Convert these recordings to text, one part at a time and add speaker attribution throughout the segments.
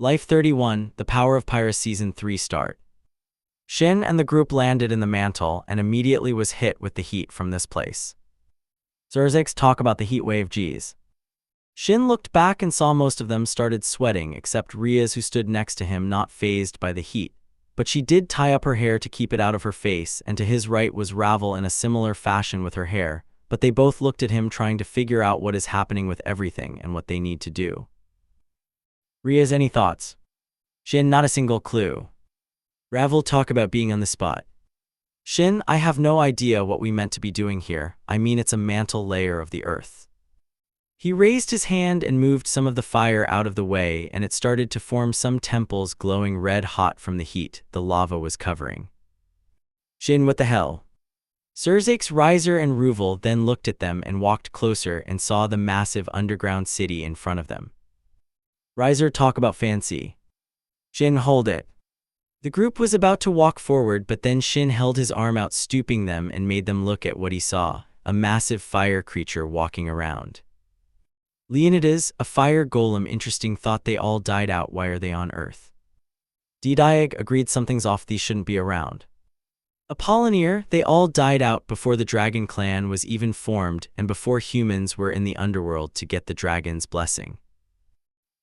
Speaker 1: Life 31, The Power of Pyra Season 3 start. Shin and the group landed in the mantle and immediately was hit with the heat from this place. Sirzechs talk about the heat wave Gs. Shin looked back and saw most of them started sweating except Riaz, who stood next to him, not fazed by the heat, but she did tie up her hair to keep it out of her face, and to his right was Ravel in a similar fashion with her hair, but they both looked at him trying to figure out what is happening with everything and what they need to do. Riaz, any thoughts? Shin, not a single clue. Ravel, talk about being on the spot. Shin, I have no idea what we meant to be doing here. I mean, it's a mantle layer of the earth. He raised his hand and moved some of the fire out of the way, and it started to form some temples glowing red hot from the heat the lava was covering. Shin, what the hell? Sirzechs, Riser, and Ruvel then looked at them and walked closer and saw the massive underground city in front of them. Riser, talk about fancy. Shin, hold it. The group was about to walk forward, but then Shin held his arm out, stooping them, and made them look at what he saw, a massive fire creature walking around. Leonidas, a fire golem. Interesting thought. They all died out. Why are they on Earth? Diag agreed something's off. These shouldn't be around. Apollinaire, they all died out before the dragon clan was even formed and before humans were in the underworld to get the dragon's blessing.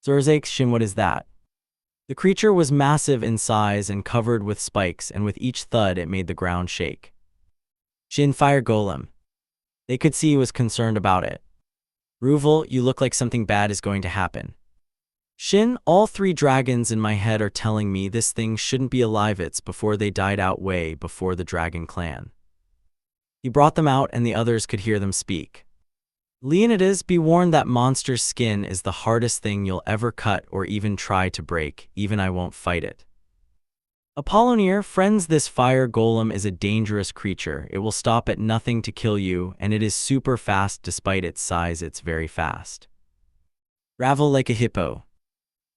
Speaker 1: Sirzechs, Shin, what is that? The creature was massive in size and covered with spikes, and with each thud it made the ground shake. Shin, fire golem. They could see he was concerned about it. Ruvel, you look like something bad is going to happen. Shin, all three dragons in my head are telling me this thing shouldn't be alive. It's before they died out, way before the dragon clan. He brought them out and the others could hear them speak. Leonidas, be warned that monster's skin is the hardest thing you'll ever cut or even try to break. Even I won't fight it. Apollinaire, friends, this fire golem is a dangerous creature. It will stop at nothing to kill you, and it is super fast. Despite its size, it's very fast. Ravel, like a hippo.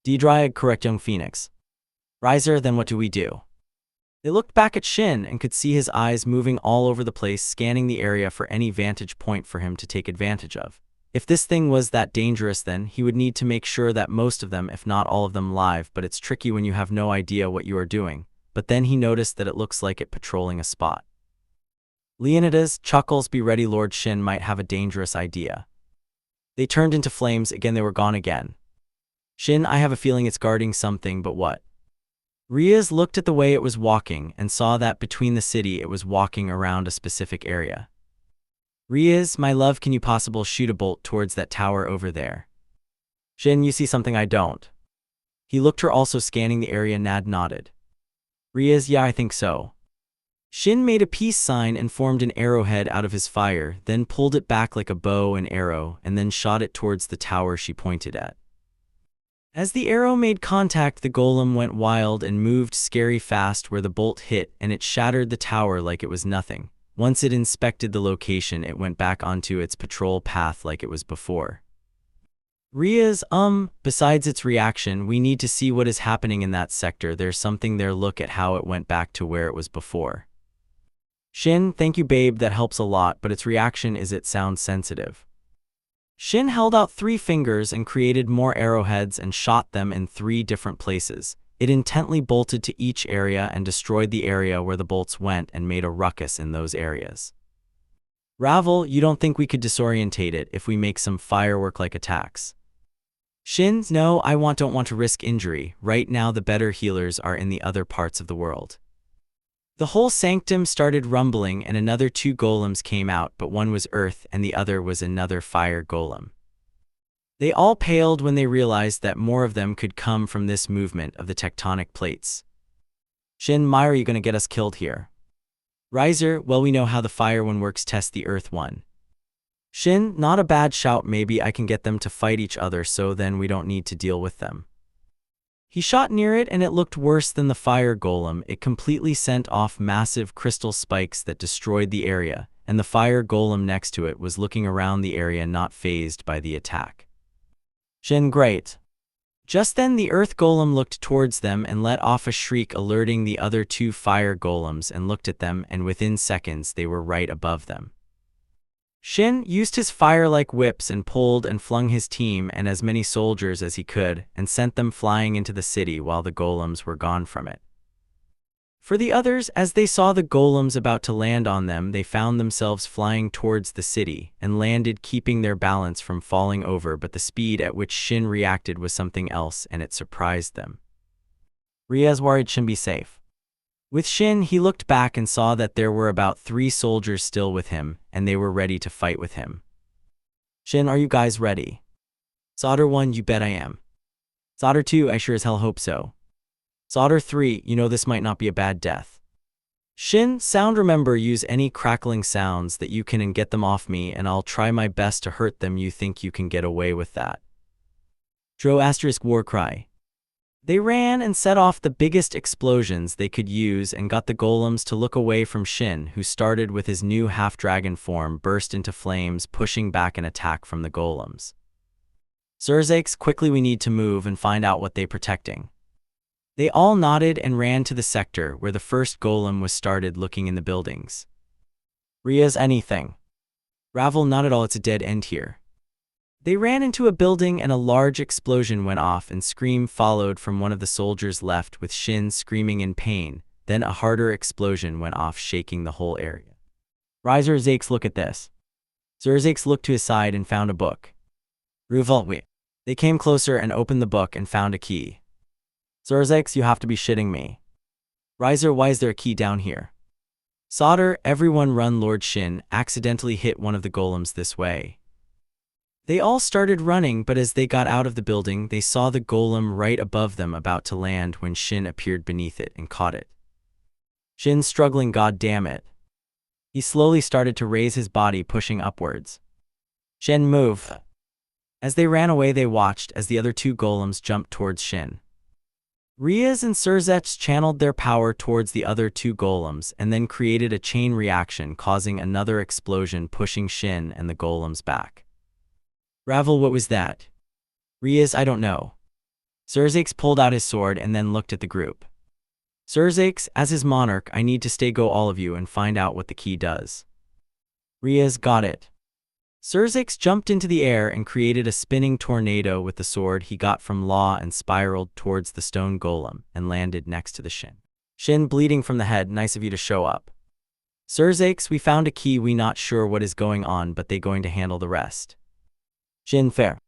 Speaker 1: Dryad, correct, young phoenix. Riser, then what do we do? They looked back at Shin and could see his eyes moving all over the place, scanning the area for any vantage point for him to take advantage of. If this thing was that dangerous, then he would need to make sure that most of them, if not all of them, live, but it's tricky when you have no idea what you are doing. But then he noticed that it looks like it patrolling a spot. Leonidas chuckles, be ready, Lord Shin might have a dangerous idea. They turned into flames again. They were gone again. Shin, I have a feeling it's guarding something, but what? Riaz looked at the way it was walking and saw that between the city it was walking around a specific area. Riaz, my love, can you possibly shoot a bolt towards that tower over there? Shin, you see something I don't. He looked her, also scanning the area. Nad nodded. Riaz, yeah, I think so. Shin made a peace sign and formed an arrowhead out of his fire, then pulled it back like a bow and arrow, and then shot it towards the tower she pointed at. As the arrow made contact, the golem went wild and moved scary fast where the bolt hit, and it shattered the tower like it was nothing. Once it inspected the location, it went back onto its patrol path like it was before. Riaz, besides its reaction, we need to see what is happening in that sector. There's something there. Look at how it went back to where it was before. Shin, thank you, babe, that helps a lot, but its reaction is it sounds sensitive. Shin held out 3 fingers and created more arrowheads and shot them in 3 different places. It intently bolted to each area and destroyed the area where the bolts went and made a ruckus in those areas. Ravel, you don't think we could disorientate it if we make some firework-like attacks? Shin, no, I don't want to risk injury. Right now the better healers are in the other parts of the world. The whole sanctum started rumbling and another 2 golems came out, but one was earth and the other was another fire golem. They all paled when they realized that more of them could come from this movement of the tectonic plates. Shin, Mai, are you going to get us killed here? Riser, well, we know how the fire one works. Test the earth one. Shin, not a bad shout. Maybe I can get them to fight each other, so then we don't need to deal with them. He shot near it and it looked worse than the fire golem. It completely sent off massive crystal spikes that destroyed the area, and the fire golem next to it was looking around the area, not fazed by the attack. Shin, great. Just then the earth golem looked towards them and let off a shriek, alerting the other 2 fire golems, and looked at them, and within seconds they were right above them. Shin used his fire-like whips and pulled and flung his team and as many soldiers as he could and sent them flying into the city while the golems were gone from it. For the others, as they saw the golems about to land on them, they found themselves flying towards the city and landed, keeping their balance from falling over, but the speed at which Shin reacted was something else and it surprised them. Riaz worried Shin be safe. With Shin, he looked back and saw that there were about 3 soldiers still with him, and they were ready to fight with him. Shin, are you guys ready? Solder 1, you bet I am. Solder 2, I sure as hell hope so. Solder 3, you know this might not be a bad death. Shin, sound remember use any crackling sounds that you can and get them off me and I'll try my best to hurt them. You think you can get away with that? Dro * war cry. They ran and set off the biggest explosions they could use and got the golems to look away from Shin, who started with his new half-dragon form burst into flames, pushing back an attack from the golems. Sirzechs, quickly we need to move and find out what they're protecting. They all nodded and ran to the sector where the first golem was started, looking in the buildings. Riaz, anything? Ravel, not at all, it's a dead end here. They ran into a building and a large explosion went off and scream followed from one of the soldiers left, with Shin screaming in pain. Then a harder explosion went off, shaking the whole area. Sirzechs, look at this. Sirzechs looked to his side and found a book. Ruvel, They came closer and opened the book and found a key. Sirzechs, you have to be shitting me. Riser, why is there a key down here? Solder, everyone run. Lord Shin accidentally hit one of the golems this way. They all started running, but as they got out of the building, they saw the golem right above them about to land when Shin appeared beneath it and caught it. Shin struggling, god damn it. He slowly started to raise his body, pushing upwards. Shin, move. As they ran away, they watched as the other 2 golems jumped towards Shin. Riaz and Sirzechs channeled their power towards the other 2 golems and then created a chain reaction, causing another explosion, pushing Shin and the golems back. Ravel, what was that? Riaz, I don't know. Sirzechs pulled out his sword and then looked at the group. Sirzechs, as his monarch, I need to stay go all of you and find out what the key does. Riaz, got it. Sirzechs jumped into the air and created a spinning tornado with the sword he got from Law and spiraled towards the stone golem and landed next to the Shin. Shin, bleeding from the head, nice of you to show up. Sirzechs, we found a key, we not sure what is going on, but they going to handle the rest. Shin, fair.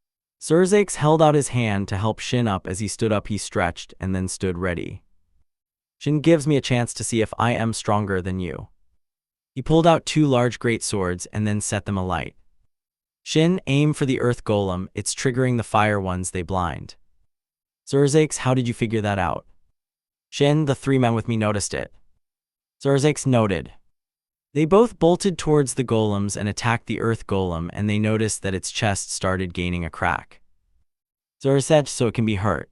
Speaker 1: Sirzechs held out his hand to help Shin up. As he stood up, he stretched and then stood ready. Shin, gives me a chance to see if I am stronger than you. He pulled out 2 large great swords and then set them alight. Shin, aim for the earth golem, it's triggering the fire ones, they blind. Sirzechs, how did you figure that out? Shin, the 3 men with me noticed it. Sirzechs, noted. They both bolted towards the golems and attacked the earth golem, and they noticed that its chest started gaining a crack. Sirzechs, so it can be hurt.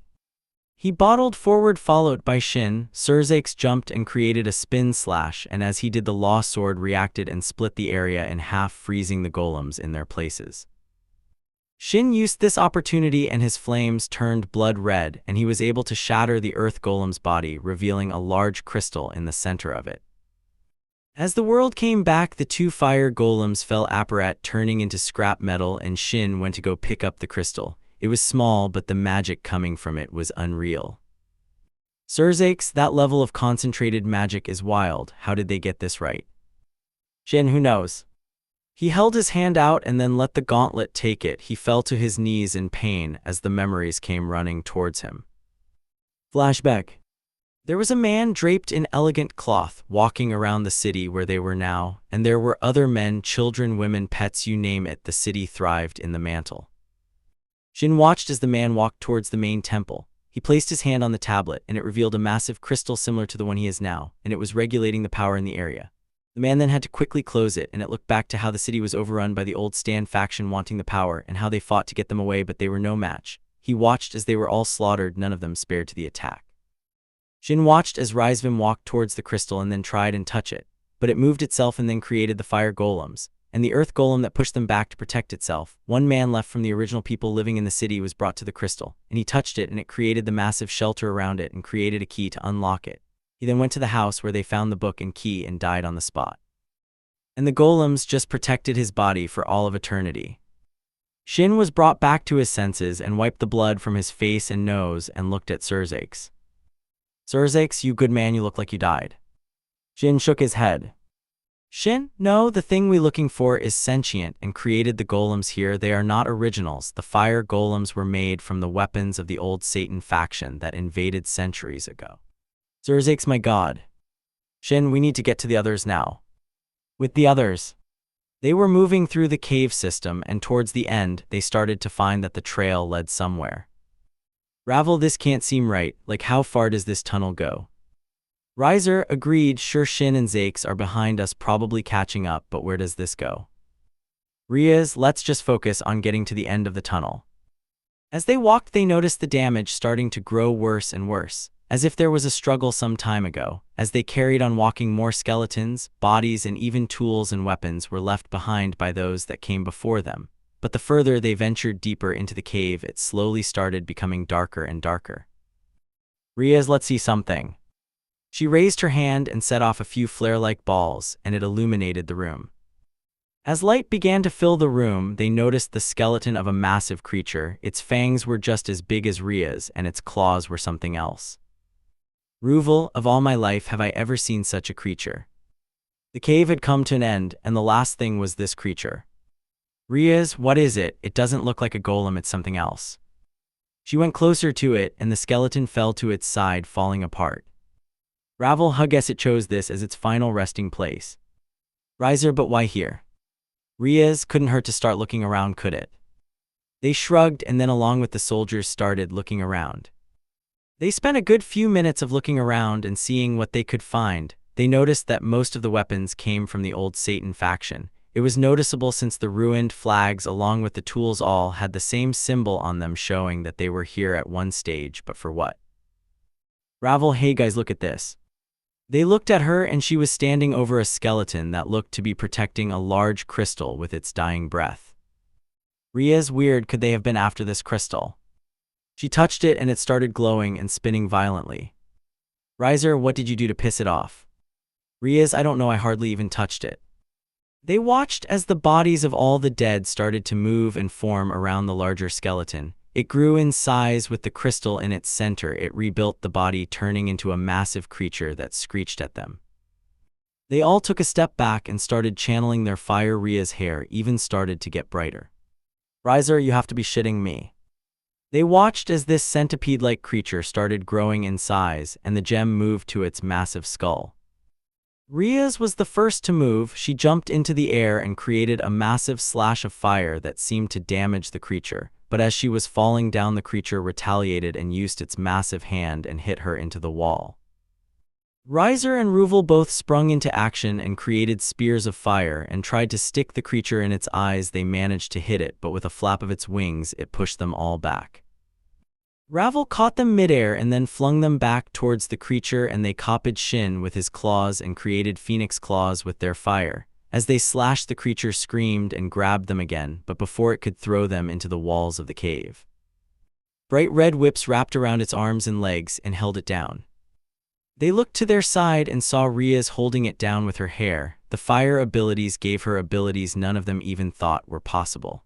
Speaker 1: He bottled forward, followed by Shin. Sirzechs jumped and created a spin slash, and as he did, the law sword reacted and split the area in half, freezing the golems in their places. Shin used this opportunity and his flames turned blood red, and he was able to shatter the earth golem's body, revealing a large crystal in the center of it. As the world came back, the 2 fire golems fell apart, turning into scrap metal, and Shin went to go pick up the crystal. It was small, but the magic coming from it was unreal. Sirzechs, that level of concentrated magic is wild. How did they get this right? Shin, who knows? He held his hand out and then let the gauntlet take it. He fell to his knees in pain as the memories came running towards him. Flashback. There was a man draped in elegant cloth walking around the city where they were now, and there were other men, children, women, pets, you name it. The city thrived in the mantle. Shin watched as the man walked towards the main temple. He placed his hand on the tablet, and it revealed a massive crystal similar to the one he is now, and it was regulating the power in the area. The man then had to quickly close it, and it looked back to how the city was overrun by the old Stand faction wanting the power, and how they fought to get them away, but they were no match. He watched as they were all slaughtered, none of them spared to the attack. Shin watched as Rizvim walked towards the crystal and then tried and touch it, but it moved itself and then created the fire golems, and the earth golem that pushed them back to protect itself. 1 man left from the original people living in the city was brought to the crystal, and he touched it and it created the massive shelter around it and created a key to unlock it. He then went to the house where they found the book and key and died on the spot. and the golems just protected his body for all of eternity. Shin was brought back to his senses and wiped the blood from his face and nose and looked at Sirzechs. Sirzechs, you good man, you look like you died. Shin shook his head. Shin, no, the thing we looking for is sentient and created the golems here. They are not originals. The fire golems were made from the weapons of the old Satan faction that invaded centuries ago. Sirzechs, my god. Shin, we need to get to the others now. With the others. They were moving through the cave system, and towards the end, they started to find that the trail led somewhere. Ravel, this can't seem right. Like, how far does this tunnel go? Riser agreed. Sure, Shin and Zechs are behind us, probably catching up, but where does this go? Riaz, let's just focus on getting to the end of the tunnel. As they walked, they noticed the damage starting to grow worse and worse, as if there was a struggle some time ago. As they carried on walking, more skeletons, bodies, and even tools and weapons were left behind by those that came before them. But the further they ventured deeper into the cave, it slowly started becoming darker and darker. Riaz, let's see something. She raised her hand and set off a few flare-like balls, and it illuminated the room. As light began to fill the room, they noticed the skeleton of a massive creature. Its fangs were just as big as Riaz, and its claws were something else. Ruvel, of all my life have I ever seen such a creature. The cave had come to an end, and the last thing was this creature. Riaz, what is it? It doesn't look like a golem, it's something else. She went closer to it, and the skeleton fell to its side, falling apart. Ravel, I guess it chose this as its final resting place. Riser, but why here? Riaz, couldn't hurt to start looking around, could it? They shrugged, and then along with the soldiers started looking around. They spent a good few minutes of looking around and seeing what they could find. They noticed that most of the weapons came from the old Satan faction. It was noticeable since the ruined flags along with the tools all had the same symbol on them, showing that they were here at one stage, but for what? Ravel, hey guys, look at this. They looked at her, and she was standing over a skeleton that looked to be protecting a large crystal with its dying breath. Riaz, weird, could they have been after this crystal? She touched it and it started glowing and spinning violently. Riser, what did you do to piss it off? Riaz, I don't know, I hardly even touched it. They watched as the bodies of all the dead started to move and form around the larger skeleton. It grew in size with the crystal in its center. It rebuilt the body, turning into a massive creature that screeched at them. They all took a step back and started channeling their fire. Ria's hair even started to get brighter. Riser, you have to be shitting me. They watched as this centipede-like creature started growing in size, and the gem moved to its massive skull. Riaz was the first to move. She jumped into the air and created a massive slash of fire that seemed to damage the creature. But as she was falling down, the creature retaliated and used its massive hand and hit her into the wall. Riser and Ruvel both sprung into action and created spears of fire and tried to stick the creature in its eyes. They managed to hit it, but with a flap of its wings, it pushed them all back. Ravel caught them midair and then flung them back towards the creature, and they copied Shin with his claws and created phoenix claws with their fire. As they slashed, the creature screamed and grabbed them again, but before it could throw them into the walls of the cave. Bright red whips wrapped around its arms and legs and held it down. They looked to their side and saw Riaz holding it down with her hair. The fire abilities gave her abilities none of them even thought were possible.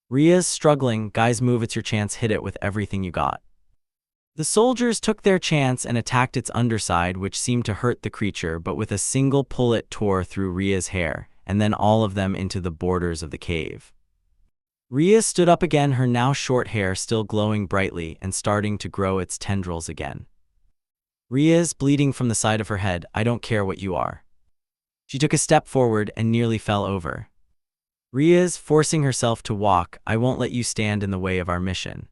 Speaker 1: Riaz struggling, guys move, it's your chance, hit it with everything you got. The soldiers took their chance and attacked its underside, which seemed to hurt the creature, but with a single pull it tore through Ria's hair, and then all of them into the borders of the cave. Ria stood up again, her now short hair still glowing brightly and starting to grow its tendrils again. Ria's bleeding from the side of her head. I don't care what you are. She took a step forward and nearly fell over. Ria's forcing herself to walk. I won't let you stand in the way of our mission.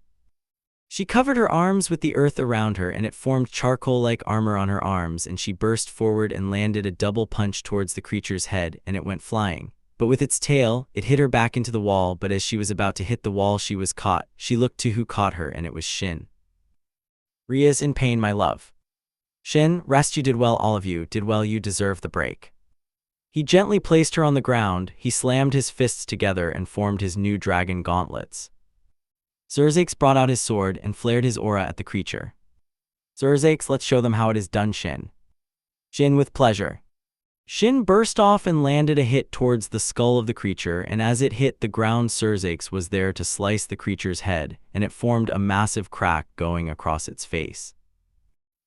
Speaker 1: She covered her arms with the earth around her, and it formed charcoal-like armor on her arms, and she burst forward and landed a double punch towards the creature's head, and it went flying. But with its tail, it hit her back into the wall, but as she was about to hit the wall, she was caught. She looked to who caught her, and it was Shin. Ria's in pain, my love. Shin, rest, you did well, all of you did well, you deserve the break. He gently placed her on the ground. He slammed his fists together and formed his new dragon gauntlets. Sirzechs brought out his sword and flared his aura at the creature. Sirzechs, let's show them how it is done, Shin. Shin with pleasure. Shin burst off and landed a hit towards the skull of the creature, and as it hit the ground, Sirzechs was there to slice the creature's head, and it formed a massive crack going across its face.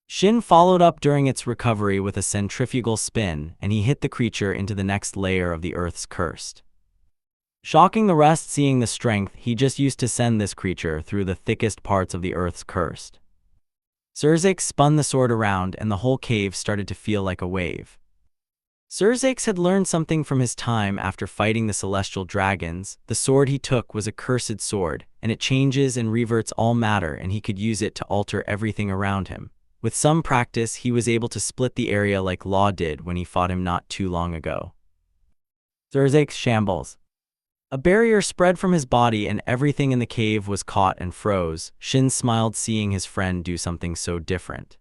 Speaker 1: Shin followed up during its recovery with a centrifugal spin, and he hit the creature into the next layer of the Earth's cursed. Shocking the rest, seeing the strength he just used to send this creature through the thickest parts of the Earth's cursed. Sirzechs spun the sword around, and the whole cave started to feel like a wave. Sirzechs had learned something from his time after fighting the celestial dragons. The sword he took was a cursed sword, and it changes and reverts all matter, and he could use it to alter everything around him. With some practice, he was able to split the area like Law did when he fought him not too long ago. Sirzechs shambles. A barrier spread from his body, and everything in the cave was caught and froze. Shin smiled seeing his friend do something so different.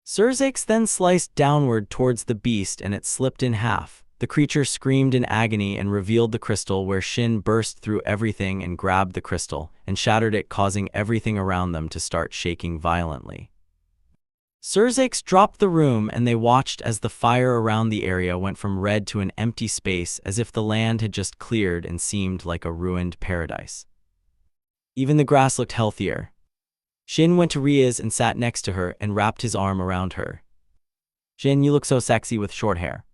Speaker 1: Sirzechs then sliced downward towards the beast, and it slipped in half. The creature screamed in agony and revealed the crystal, where Shin burst through everything and grabbed the crystal and shattered it, causing everything around them to start shaking violently. Sirzechs dropped the room, and they watched as the fire around the area went from red to an empty space, as if the land had just cleared and seemed like a ruined paradise. Even the grass looked healthier. Shin went to Riaz and sat next to her and wrapped his arm around her. "Shin, you look so sexy with short hair."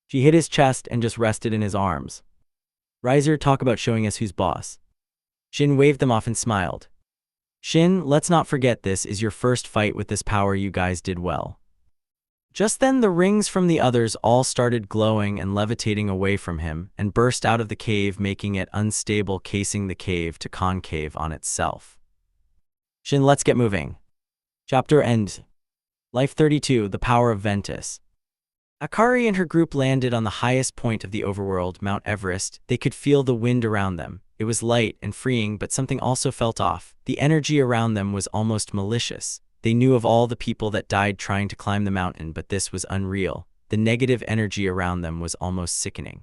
Speaker 1: She hit his chest and just rested in his arms. "Rizer, talk about showing us who's boss." Shin waved them off and smiled. "Shin, let's not forget this is your first fight with this power. You guys did well." Just then the rings from the others all started glowing and levitating away from him and burst out of the cave, making it unstable, casing the cave to concave on itself. Shin, let's get moving. Chapter ends. Life 32, The Power of Ventus. Akari and her group landed on the highest point of the overworld, Mount Everest. They could feel the wind around them. It was light and freeing, but something also felt off. The energy around them was almost malicious. They knew of all the people that died trying to climb the mountain, but this was unreal. The negative energy around them was almost sickening.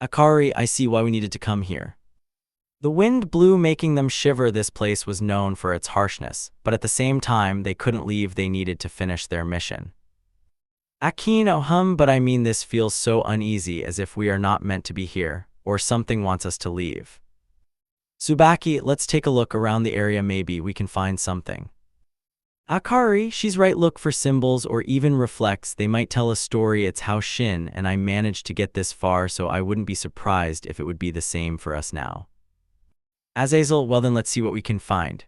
Speaker 1: "Akari, I see why we needed to come here." The wind blew, making them shiver. This place was known for its harshness, but at the same time, they couldn't leave. They needed to finish their mission. But I mean, this feels so uneasy, as if we are not meant to be here, or something wants us to leave. Tsubaki, let's take a look around the area. Maybe we can find something. Akari, she's right. Look for symbols or even reflects. They might tell a story. It's how Shin and I managed to get this far, so I wouldn't be surprised if it would be the same for us now. Azazel, well then let's see what we can find.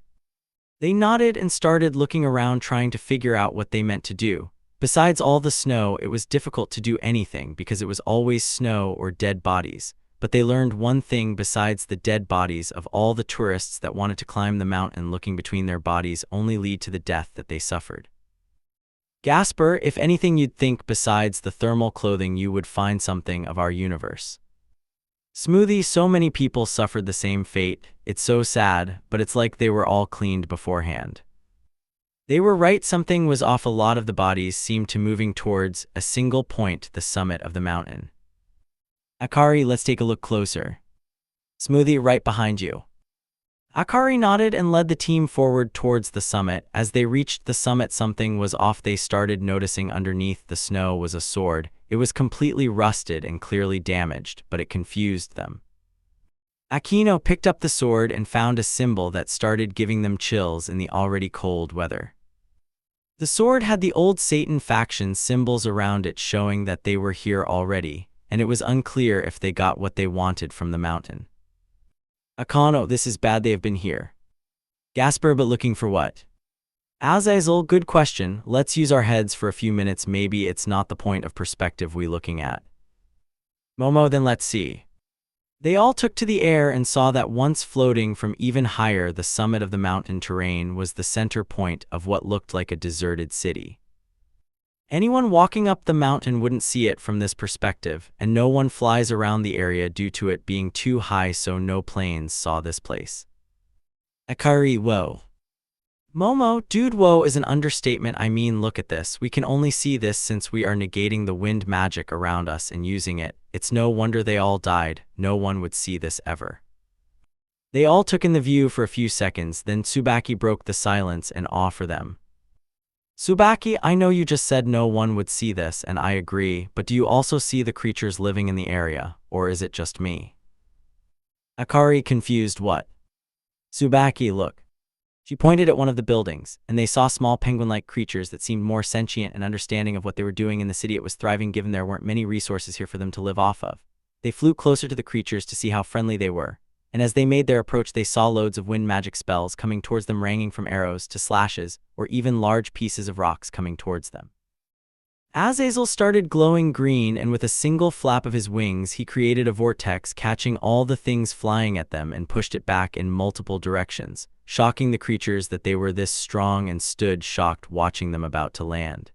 Speaker 1: They nodded and started looking around, trying to figure out what they meant to do. Besides all the snow, it was difficult to do anything because it was always snow or dead bodies. But they learned one thing besides the dead bodies: of all the tourists that wanted to climb the mountain, looking between their bodies only lead to the death that they suffered. Gasper, if anything you'd think besides the thermal clothing you would find something of our universe. Smoothie, so many people suffered the same fate. It's so sad, but it's like they were all cleaned beforehand. They were right, something was off. A lot of the bodies seemed to moving towards a single point, the summit of the mountain. Akari, let's take a look closer. Smoothie, right behind you. Akari nodded and led the team forward towards the summit. As they reached the summit, something was off. They started noticing underneath the snow was a sword. It was completely rusted and clearly damaged, but it confused them. Aquino picked up the sword and found a symbol that started giving them chills in the already cold weather. The sword had the old Satan faction symbols around it, showing that they were here already, and it was unclear if they got what they wanted from the mountain. Akano, this is bad. They have been here. Gasper, but looking for what? Azazel, good question. Let's use our heads for a few minutes. Maybe it's not the point of perspective we looking at. Momo, then let's see. They all took to the air and saw that once floating from even higher, the summit of the mountain terrain was the center point of what looked like a deserted city. Anyone walking up the mountain wouldn't see it from this perspective, and no one flies around the area due to it being too high, so no planes saw this place. Akari, whoa. Momo, dude, whoa is an understatement. I mean, look at this. We can only see this since we are negating the wind magic around us and using it. It's no wonder they all died. No one would see this ever. They all took in the view for a few seconds, then Tsubaki broke the silence and awe for them. Tsubaki, I know you just said no one would see this, and I agree, but do you also see the creatures living in the area, or is it just me? Akari, confused, what? Tsubaki, look. She pointed at one of the buildings, and they saw small penguin-like creatures that seemed more sentient and understanding of what they were doing in the city. It was thriving given there weren't many resources here for them to live off of. They flew closer to the creatures to see how friendly they were, and as they made their approach they saw loads of wind magic spells coming towards them, ranging from arrows to slashes, or even large pieces of rocks coming towards them. Azazel started glowing green, and with a single flap of his wings he created a vortex, catching all the things flying at them and pushed it back in multiple directions, shocking the creatures that they were this strong, and stood shocked watching them about to land.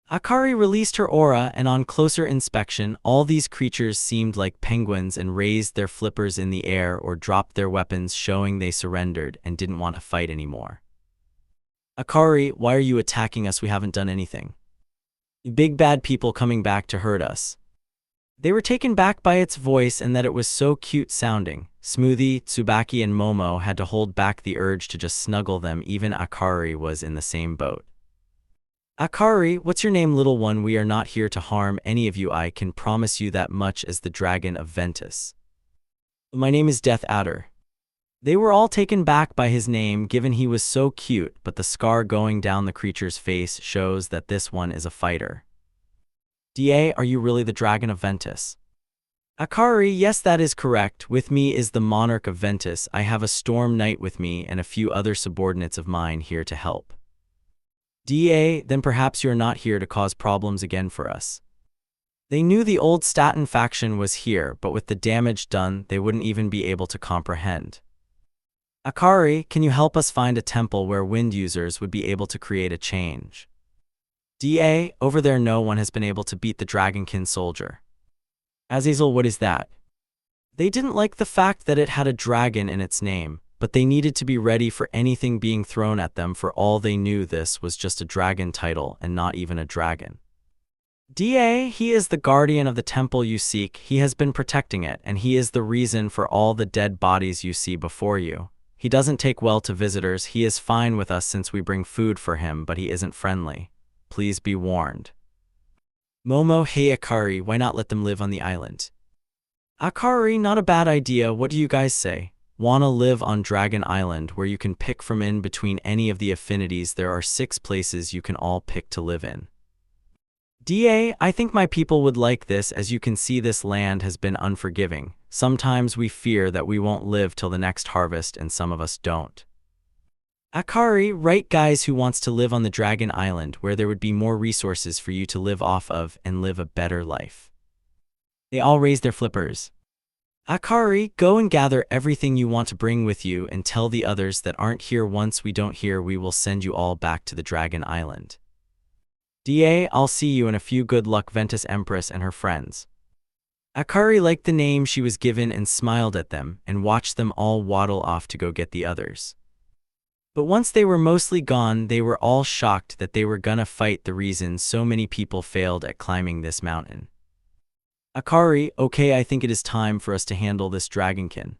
Speaker 1: Akari released her aura, and on closer inspection all these creatures seemed like penguins and raised their flippers in the air or dropped their weapons, showing they surrendered and didn't want to fight anymore. Akari, why are you attacking us? We haven't done anything. Big bad people coming back to hurt us. They were taken back by its voice and that it was so cute sounding. Smoothie, Tsubaki, and Momo had to hold back the urge to just snuggle them. Even Akari was in the same boat. Akari, what's your name, little one? We are not here to harm any of you. I can promise you that much as the Dragon of Ventus. My name is Death Adder. They were all taken back by his name, given he was so cute, but the scar going down the creature's face shows that this one is a fighter. Da, are you really the Dragon of Ventus? Akari, yes, that is correct. With me is the Monarch of Ventus. I have a Storm Knight with me and a few other subordinates of mine here to help. Da, then perhaps you're not here to cause problems again for us. They knew the old Staten faction was here, but with the damage done, they wouldn't even be able to comprehend. Akari, can you help us find a temple where wind users would be able to create a change? Da, over there no one has been able to beat the Dragonkin soldier. Azazel, what is that? They didn't like the fact that it had a dragon in its name, but they needed to be ready for anything being thrown at them. For all they knew, this was just a dragon title and not even a dragon. Da, he is the guardian of the temple you seek. He has been protecting it, and he is the reason for all the dead bodies you see before you. He doesn't take well to visitors. He is fine with us since we bring food for him, but he isn't friendly. Please be warned. Momo, hey Akari, why not let them live on the island? Akari, not a bad idea. What do you guys say? Wanna live on Dragon Island, where you can pick from in between any of the affinities? There are 6 places you can all pick to live in. Da, I think my people would like this. As you can see, this land has been unforgiving. Sometimes we fear that we won't live till the next harvest, and some of us don't. Akari, right, guys, who wants to live on the Dragon Island, where there would be more resources for you to live off of and live a better life? They all raised their flippers. Akari, go and gather everything you want to bring with you and tell the others that aren't here. Once we don't hear, we will send you all back to the Dragon Island. Da, I'll see you in a few. Good luck, Ventus Empress and her friends. Akari liked the name she was given and smiled at them and watched them all waddle off to go get the others. But once they were mostly gone, they were all shocked that they were gonna fight the reason so many people failed at climbing this mountain. Akari, okay, I think it is time for us to handle this dragonkin.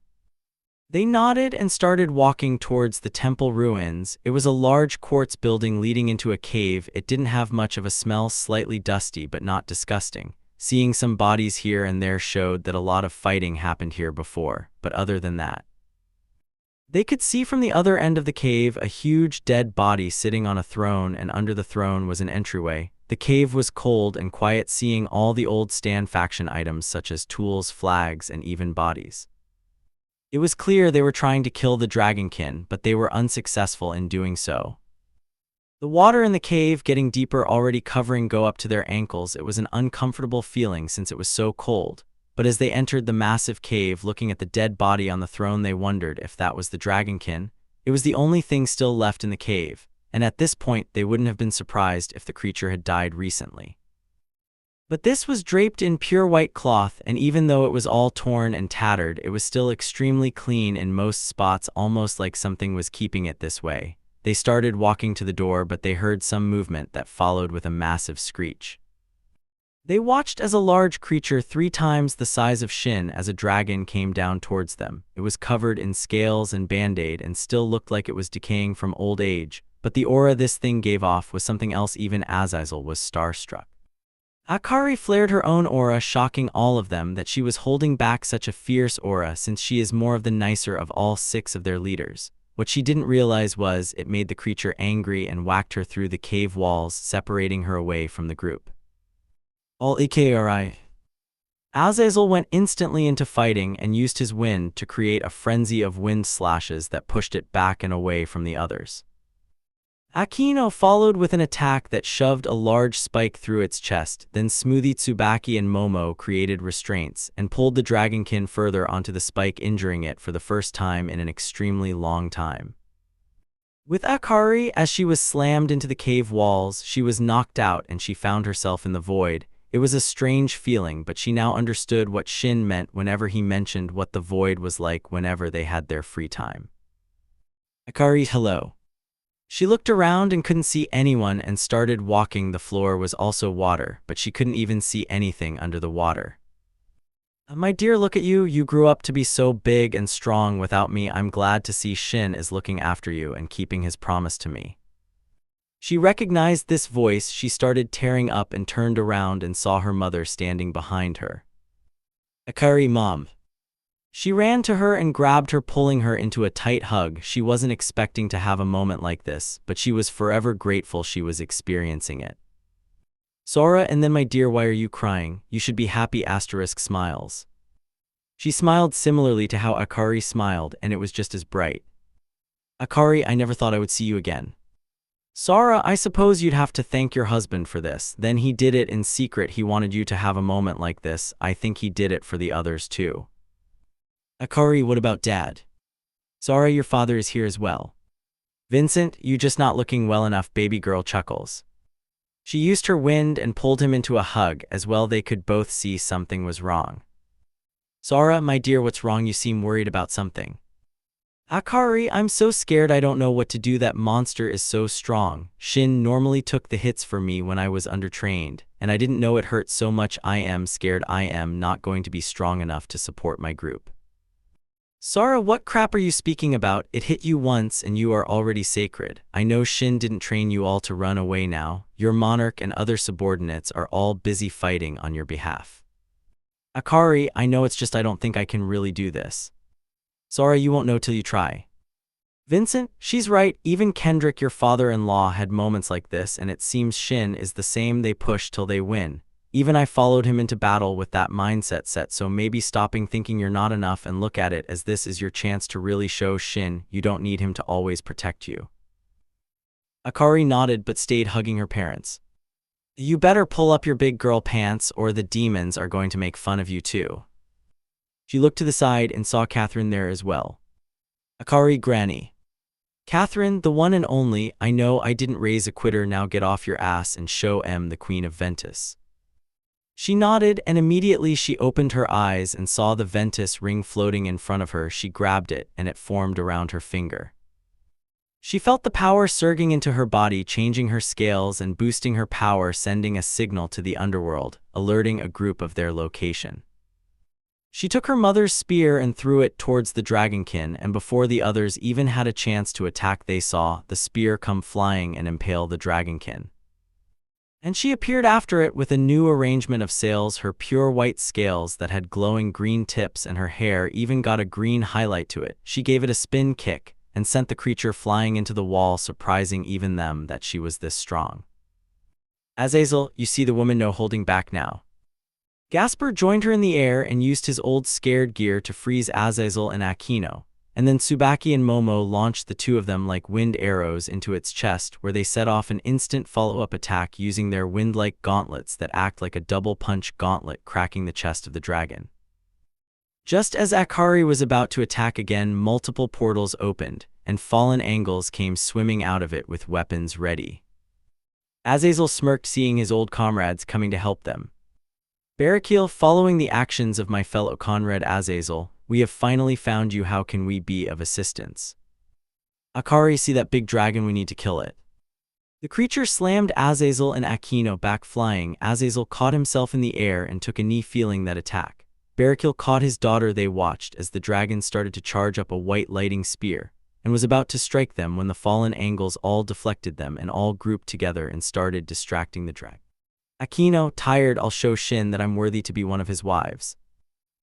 Speaker 1: They nodded and started walking towards the temple ruins. It was a large quartz building leading into a cave. It didn't have much of a smell, slightly dusty but not disgusting. Seeing some bodies here and there showed that a lot of fighting happened here before, but other than that, they could see from the other end of the cave a huge dead body sitting on a throne, and under the throne was an entryway. The cave was cold and quiet, seeing all the old Stan faction items such as tools, flags, and even bodies. It was clear they were trying to kill the dragonkin, but they were unsuccessful in doing so. The water in the cave, getting deeper, already covering go up to their ankles. It was an uncomfortable feeling since it was so cold. But as they entered the massive cave, looking at the dead body on the throne, they wondered if that was the dragonkin. It was the only thing still left in the cave, and at this point they wouldn't have been surprised if the creature had died recently. But this was draped in pure white cloth, and even though it was all torn and tattered, it was still extremely clean in most spots, almost like something was keeping it this way. They started walking to the door, but they heard some movement that followed with a massive screech. They watched as a large creature 3 times the size of Shin as a dragon came down towards them. It was covered in scales and band-aid and still looked like it was decaying from old age, but the aura this thing gave off was something else. Even Azazel was starstruck. Akari flared her own aura, shocking all of them that she was holding back such a fierce aura since she is more of the nicer of all 6 of their leaders. What she didn't realize was it made the creature angry and whacked her through the cave walls, separating her away from the group. All Ikari. Azazel went instantly into fighting and used his wind to create a frenzy of wind slashes that pushed it back and away from the others. Akino followed with an attack that shoved a large spike through its chest, then Smoothie, Tsubaki, and Momo created restraints and pulled the dragonkin further onto the spike, injuring it for the first time in an extremely long time. With Akari, as she was slammed into the cave walls, she was knocked out and she found herself in the void. It was a strange feeling, but she now understood what Shin meant whenever he mentioned what the void was like whenever they had their free time. Akari, hello. She looked around and couldn't see anyone and started walking. The floor was also water, but she couldn't even see anything under the water. My dear, look at you. You grew up to be so big and strong without me. I'm glad to see Shin is looking after you and keeping his promise to me. She recognized this voice. She started tearing up and turned around and saw her mother standing behind her. Akari, Mom. She ran to her and grabbed her, pulling her into a tight hug. She wasn't expecting to have a moment like this, but she was forever grateful she was experiencing it. Sora, and then my dear, why are you crying? You should be happy. Smiles. She smiled similarly to how Akari smiled, and it was just as bright. Akari, I never thought I would see you again. Sora, I suppose you'd have to thank your husband for this. Then he did it in secret. He wanted you to have a moment like this. I think he did it for the others too. Akari, what about Dad? Sora, your father is here as well. Vincent, you just not looking well enough. Baby girl chuckles. She used her wind and pulled him into a hug as well. They could both see something was wrong. Sora, my dear, what's wrong? You seem worried about something. Akari, I'm so scared. I don't know what to do. That monster is so strong. Shin normally took the hits for me when I was undertrained, and I didn't know it hurt so much. I am scared. I am not going to be strong enough to support my group. Sora, what crap are you speaking about? It hit you once and you are already sacred. I know Shin didn't train you all to run away now. Your monarch and other subordinates are all busy fighting on your behalf. Akari, I know, it's just I don't think I can really do this. Sora, you won't know till you try. Vincent, she's right. Even Kendrick, your father-in-law, had moments like this, and it seems Shin is the same. They push till they win. Even I followed him into battle with that mindset set, so maybe stopping thinking you're not enough and look at it as this is your chance to really show Shin you don't need him to always protect you. Akari nodded but stayed hugging her parents. You better pull up your big girl pants or the demons are going to make fun of you too. She looked to the side and saw Catherine there as well. Akari, Granny. Catherine, the one and only. I know I didn't raise a quitter. Now get off your ass and show M the Queen of Ventus. She nodded, and immediately she opened her eyes and saw the Ventus ring floating in front of her. She grabbed it, and it formed around her finger. She felt the power surging into her body, changing her scales and boosting her power, sending a signal to the Underworld, alerting a group of their location. She took her mother's spear and threw it towards the dragonkin, and before the others even had a chance to attack, they saw the spear come flying and impale the dragonkin. And she appeared after it with a new arrangement of sails, her pure white scales that had glowing green tips, and her hair even got a green highlight to it. She gave it a spin kick and sent the creature flying into the wall, surprising even them that she was this strong. Azazel, you see the woman, no holding back now. Gasper joined her in the air and used his old scared gear to freeze Azazel and Akino. And then Tsubaki and Momo launched the two of them like wind arrows into its chest, where they set off an instant follow-up attack using their wind-like gauntlets that act like a double-punch gauntlet, cracking the chest of the dragon. Just as Akari was about to attack again, multiple portals opened, and fallen angles came swimming out of it with weapons ready. Azazel smirked, seeing his old comrades coming to help them. Barakil, following the actions of my fellow comrade Azazel, we have finally found you. How can we be of assistance? Akari, see that big dragon? We need to kill it. The creature slammed Azazel and Akino back, flying. Azazel caught himself in the air and took a knee, feeling that attack. Barakil caught his daughter. They watched as the dragon started to charge up a white lighting spear. and was about to strike them when the fallen angles all deflected them and all grouped together and started distracting the dragon. Akino, tired, I'll show Shin that I'm worthy to be one of his wives.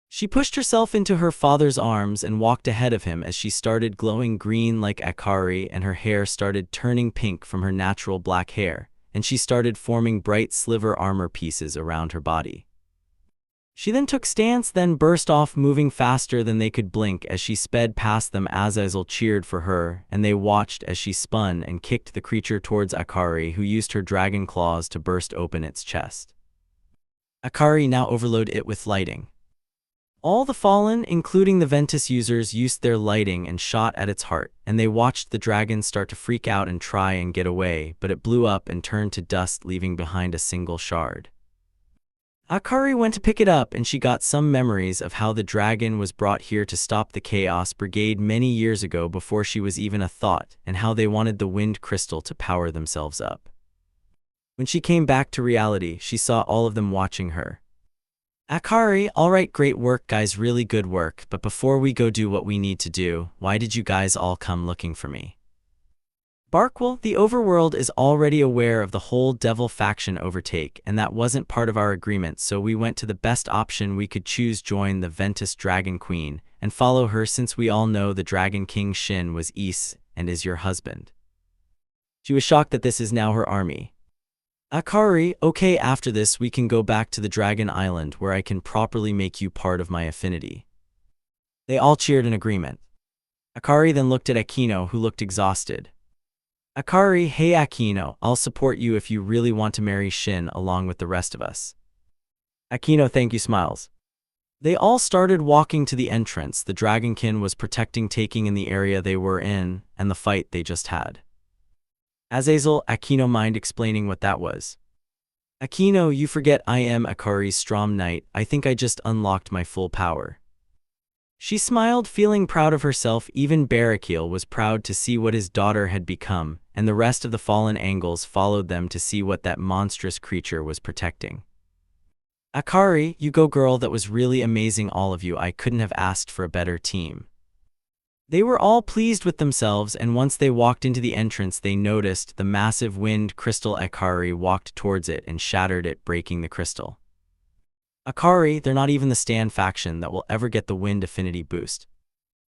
Speaker 1: She pushed herself into her father's arms and walked ahead of him as she started glowing green like Akari, and her hair started turning pink from her natural black hair, and she started forming bright sliver armor pieces around her body. She then took stance, then burst off, moving faster than they could blink as she sped past them. Azazel cheered for her, and they watched as she spun and kicked the creature towards Akari, who used her dragon claws to burst open its chest. Akari now overloaded it with lighting. All the fallen, including the Ventus users, used their lighting and shot at its heart, and they watched the dragon start to freak out and try and get away, but it blew up and turned to dust, leaving behind a single shard. Akari went to pick it up, and she got some memories of how the dragon was brought here to stop the Chaos Brigade many years ago before she was even a thought, and how they wanted the wind crystal to power themselves up. When she came back to reality, she saw all of them watching her. Akari, alright, great work guys, really good work, but before we go do what we need to do, why did you guys all come looking for me? Barkwell, the overworld is already aware of the whole devil faction overtake, and that wasn't part of our agreement, so we went to the best option we could choose: join the Ventus Dragon Queen, and follow her, since we all know the Dragon King Shin was Issei and is your husband. She was shocked that this is now her army. Akari, okay, after this we can go back to the Dragon Island where I can properly make you part of my affinity. They all cheered in agreement. Akari then looked at Akino, who looked exhausted. Akari, hey Akino, I'll support you if you really want to marry Shin along with the rest of us. Akino, thank you, smiles. They all started walking to the entrance the Dragonkin was protecting, taking in the area they were in and the fight they just had. Azazel, Akino, mind explaining what that was? Akino, you forget I am Akari's Strom Knight. I think I just unlocked my full power. She smiled, feeling proud of herself. Even Barakiel was proud to see what his daughter had become, and the rest of the fallen angles followed them to see what that monstrous creature was protecting. Akari, you go girl, that was really amazing, all of you. I couldn't have asked for a better team. They were all pleased with themselves, and once they walked into the entrance they noticed the massive wind crystal. Akari walked towards it and shattered it, breaking the crystal. Akari, they're not even the Stan faction that will ever get the wind affinity boost.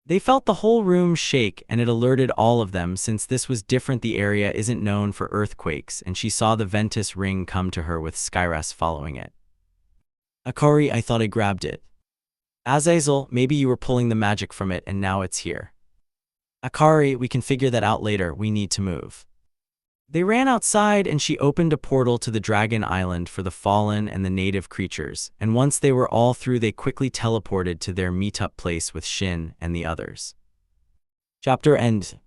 Speaker 1: They felt the whole room shake, and it alerted all of them, since this was different. The area isn't known for earthquakes, and she saw the Ventus ring come to her with Skyras following it. Akari, I thought I grabbed it. Azazel, maybe you were pulling the magic from it and now it's here. Akari, we can figure that out later, we need to move. They ran outside, and she opened a portal to the Dragon Island for the fallen and the native creatures, and once they were all through they quickly teleported to their meetup place with Shin and the others. Chapter End.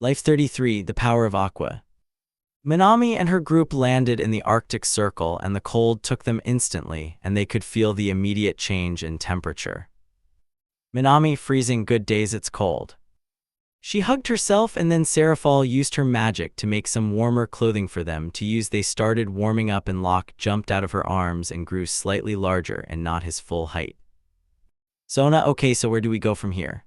Speaker 1: Life 33, The Power of Aqua. Minami and her group landed in the Arctic Circle, and the cold took them instantly, and they could feel the immediate change in temperature. Minami, freezing, good days, it's cold. She hugged herself, and then Seraphal used her magic to make some warmer clothing for them to use. They started warming up, and Locke jumped out of her arms and grew slightly larger and not his full height. Sona, okay, so where do we go from here?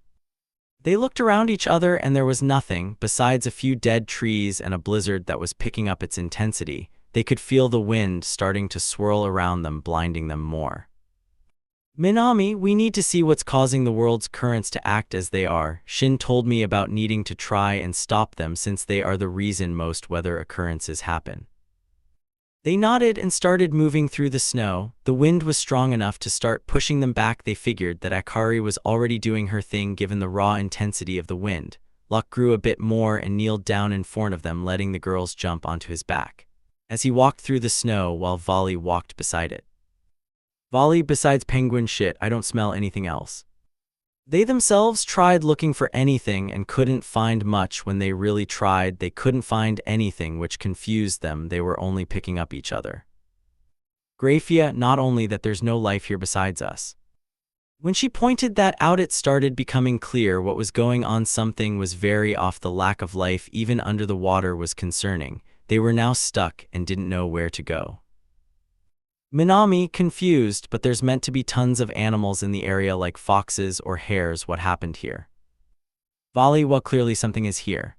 Speaker 1: They looked around each other, and there was nothing besides a few dead trees and a blizzard that was picking up its intensity. They could feel the wind starting to swirl around them, blinding them more. Minami, we need to see what's causing the world's currents to act as they are. Shin told me about needing to try and stop them, since they are the reason most weather occurrences happen. They nodded and started moving through the snow. The wind was strong enough to start pushing them back. They figured that Akari was already doing her thing given the raw intensity of the wind. Locke grew a bit more and kneeled down in front of them, letting the girls jump onto his back as he walked through the snow while Volley walked beside it. Volley, besides penguin shit, I don't smell anything else. They themselves tried looking for anything and couldn't find much. When they really tried, they couldn't find anything, which confused them. They were only picking up each other. Graphia, not only that there's no life here besides us. When she pointed that out, it started becoming clear what was going on. Something was very off. The lack of life even under the water was concerning. They were now stuck and didn't know where to go. Minami, confused, but there's meant to be tons of animals in the area like foxes or hares. What happened here? Volley, well, clearly something is here.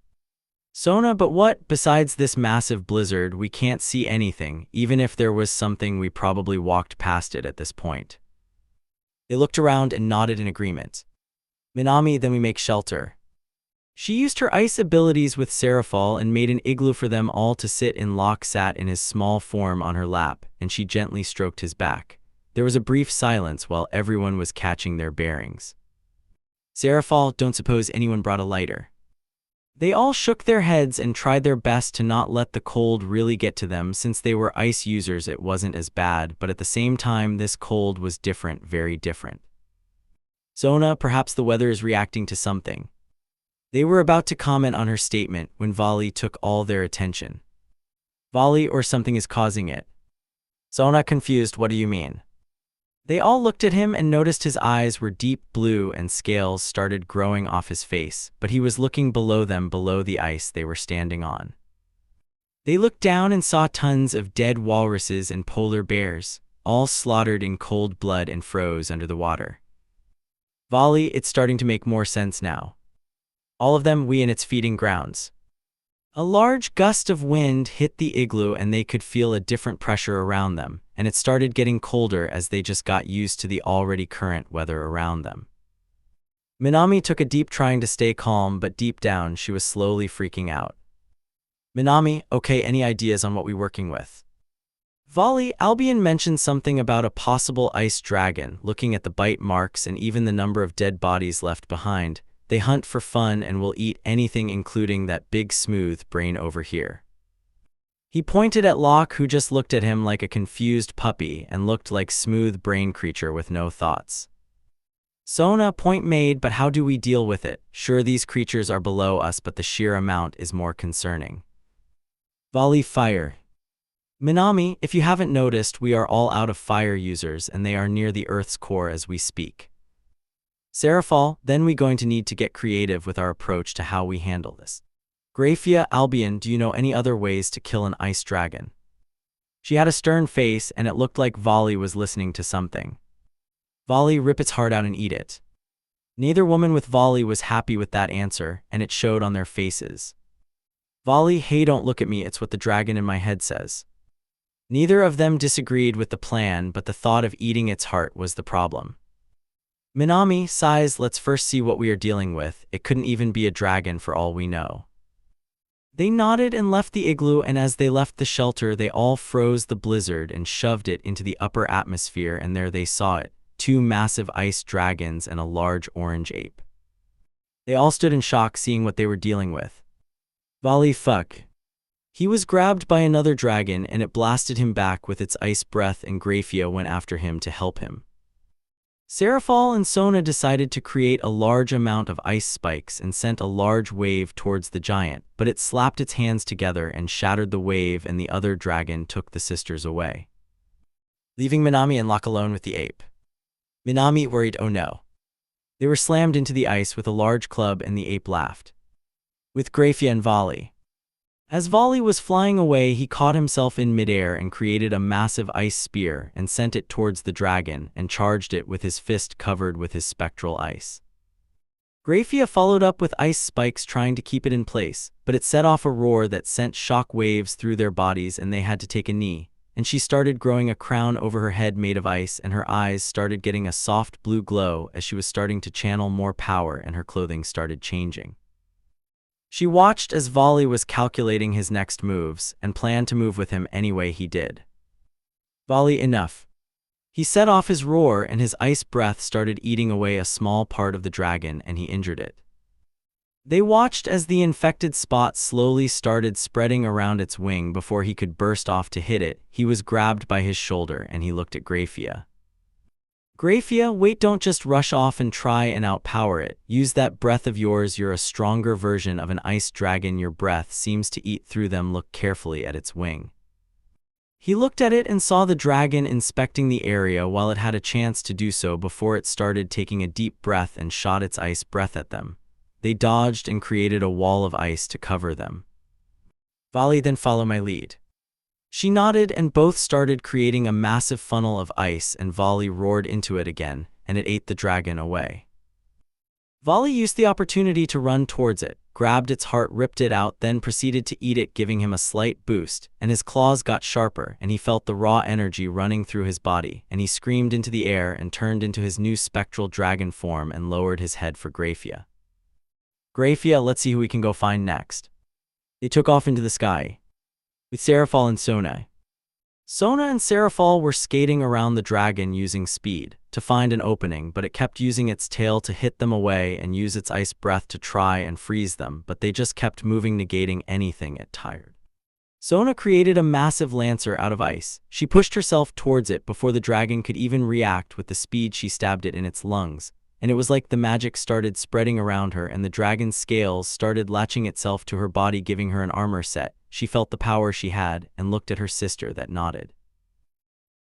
Speaker 1: Sona, but what? Besides this massive blizzard, we can't see anything. Even if there was something, we probably walked past it at this point. They looked around and nodded in agreement. Minami, then we make shelter. She used her ice abilities with Serafal and made an igloo for them all to sit in. Locke sat in his small form on her lap, and she gently stroked his back. There was a brief silence while everyone was catching their bearings. Serafal, don't suppose anyone brought a lighter? They all shook their heads and tried their best to not let the cold really get to them. Since they were ice users, it wasn't as bad, but at the same time this cold was different, very different. Sona, perhaps the weather is reacting to something. They were about to comment on her statement when Volley took all their attention. Volley, or something is causing it. Sona, confused, what do you mean? They all looked at him and noticed his eyes were deep blue and scales started growing off his face, but he was looking below them, below the ice they were standing on. They looked down and saw tons of dead walruses and polar bears, all slaughtered in cold blood and froze under the water. Volley, it's starting to make more sense now. All of them, we in its feeding grounds. A large gust of wind hit the igloo and they could feel a different pressure around them, and it started getting colder as they just got used to the already current weather around them. Minami took a deep, trying to stay calm, but deep down she was slowly freaking out. Minami, okay, any ideas on what we're working with? Volley, Albion mentioned something about a possible ice dragon. Looking at the bite marks and even the number of dead bodies left behind, they hunt for fun and will eat anything, including that big smooth brain over here. He pointed at Locke, who just looked at him like a confused puppy and looked like smooth brain creature with no thoughts. Sona, point made, but how do we deal with it? Sure, these creatures are below us, but the sheer amount is more concerning. Volley, fire. Minami, if you haven't noticed, we are all out of fire users and they are near the Earth's core as we speak. Serafal, then we going to need to get creative with our approach to how we handle this. Graphia, Albion, do you know any other ways to kill an ice dragon? She had a stern face and it looked like Volley was listening to something. Volley, rip its heart out and eat it. Neither woman with Volley was happy with that answer, and it showed on their faces. Volley, hey, don't look at me, it's what the dragon in my head says. Neither of them disagreed with the plan, but the thought of eating its heart was the problem. Minami, sighs, let's first see what we are dealing with. It couldn't even be a dragon for all we know. They nodded and left the igloo, and as they left the shelter they all froze the blizzard and shoved it into the upper atmosphere, and there they saw it, 2 massive ice dragons and a large orange ape. They all stood in shock seeing what they were dealing with. Volley, fuck. He was grabbed by another dragon and it blasted him back with its ice breath, and Graphia went after him to help him. Serafal and Sona decided to create a large amount of ice spikes and sent a large wave towards the giant, but it slapped its hands together and shattered the wave, and the other dragon took the sisters away, leaving Minami and Locke alone with the ape. Minami, worried, oh no. They were slammed into the ice with a large club and the ape laughed. With Graphia and Volley. As Volley was flying away, he caught himself in midair and created a massive ice spear and sent it towards the dragon and charged it with his fist covered with his spectral ice. Graphia followed up with ice spikes trying to keep it in place, but it set off a roar that sent shock waves through their bodies and they had to take a knee, and she started growing a crown over her head made of ice, and her eyes started getting a soft blue glow as she was starting to channel more power, and her clothing started changing. She watched as Volley was calculating his next moves and planned to move with him any way he did. Volley, enough. He set off his roar and his ice breath started eating away a small part of the dragon and he injured it. They watched as the infected spot slowly started spreading around its wing before he could burst off to hit it. He was grabbed by his shoulder and he looked at Graphia. Graphia, wait, don't just rush off and try and outpower it. Use that breath of yours, you're a stronger version of an ice dragon, your breath seems to eat through them. Look carefully at its wing. He looked at it and saw the dragon inspecting the area while it had a chance to do so before it started taking a deep breath and shot its ice breath at them. They dodged and created a wall of ice to cover them. Volley, then follow my lead. She nodded and both started creating a massive funnel of ice, and Volley roared into it again, and it ate the dragon away. Volley used the opportunity to run towards it, grabbed its heart, ripped it out, then proceeded to eat it, giving him a slight boost, and his claws got sharper, and he felt the raw energy running through his body, and he screamed into the air and turned into his new spectral dragon form and lowered his head for Graphia. Graphia, let's see who we can go find next. They took off into the sky, with Seraphal and Sona. Sona and Seraphal were skating around the dragon using speed to find an opening, but it kept using its tail to hit them away and use its ice breath to try and freeze them, but they just kept moving, negating anything it tired. Sona created a massive lancer out of ice. She pushed herself towards it before the dragon could even react. With the speed, she stabbed it in its lungs, and it was like the magic started spreading around her and the dragon's scales started latching itself to her body, giving her an armor set. She felt the power she had and looked at her sister that nodded.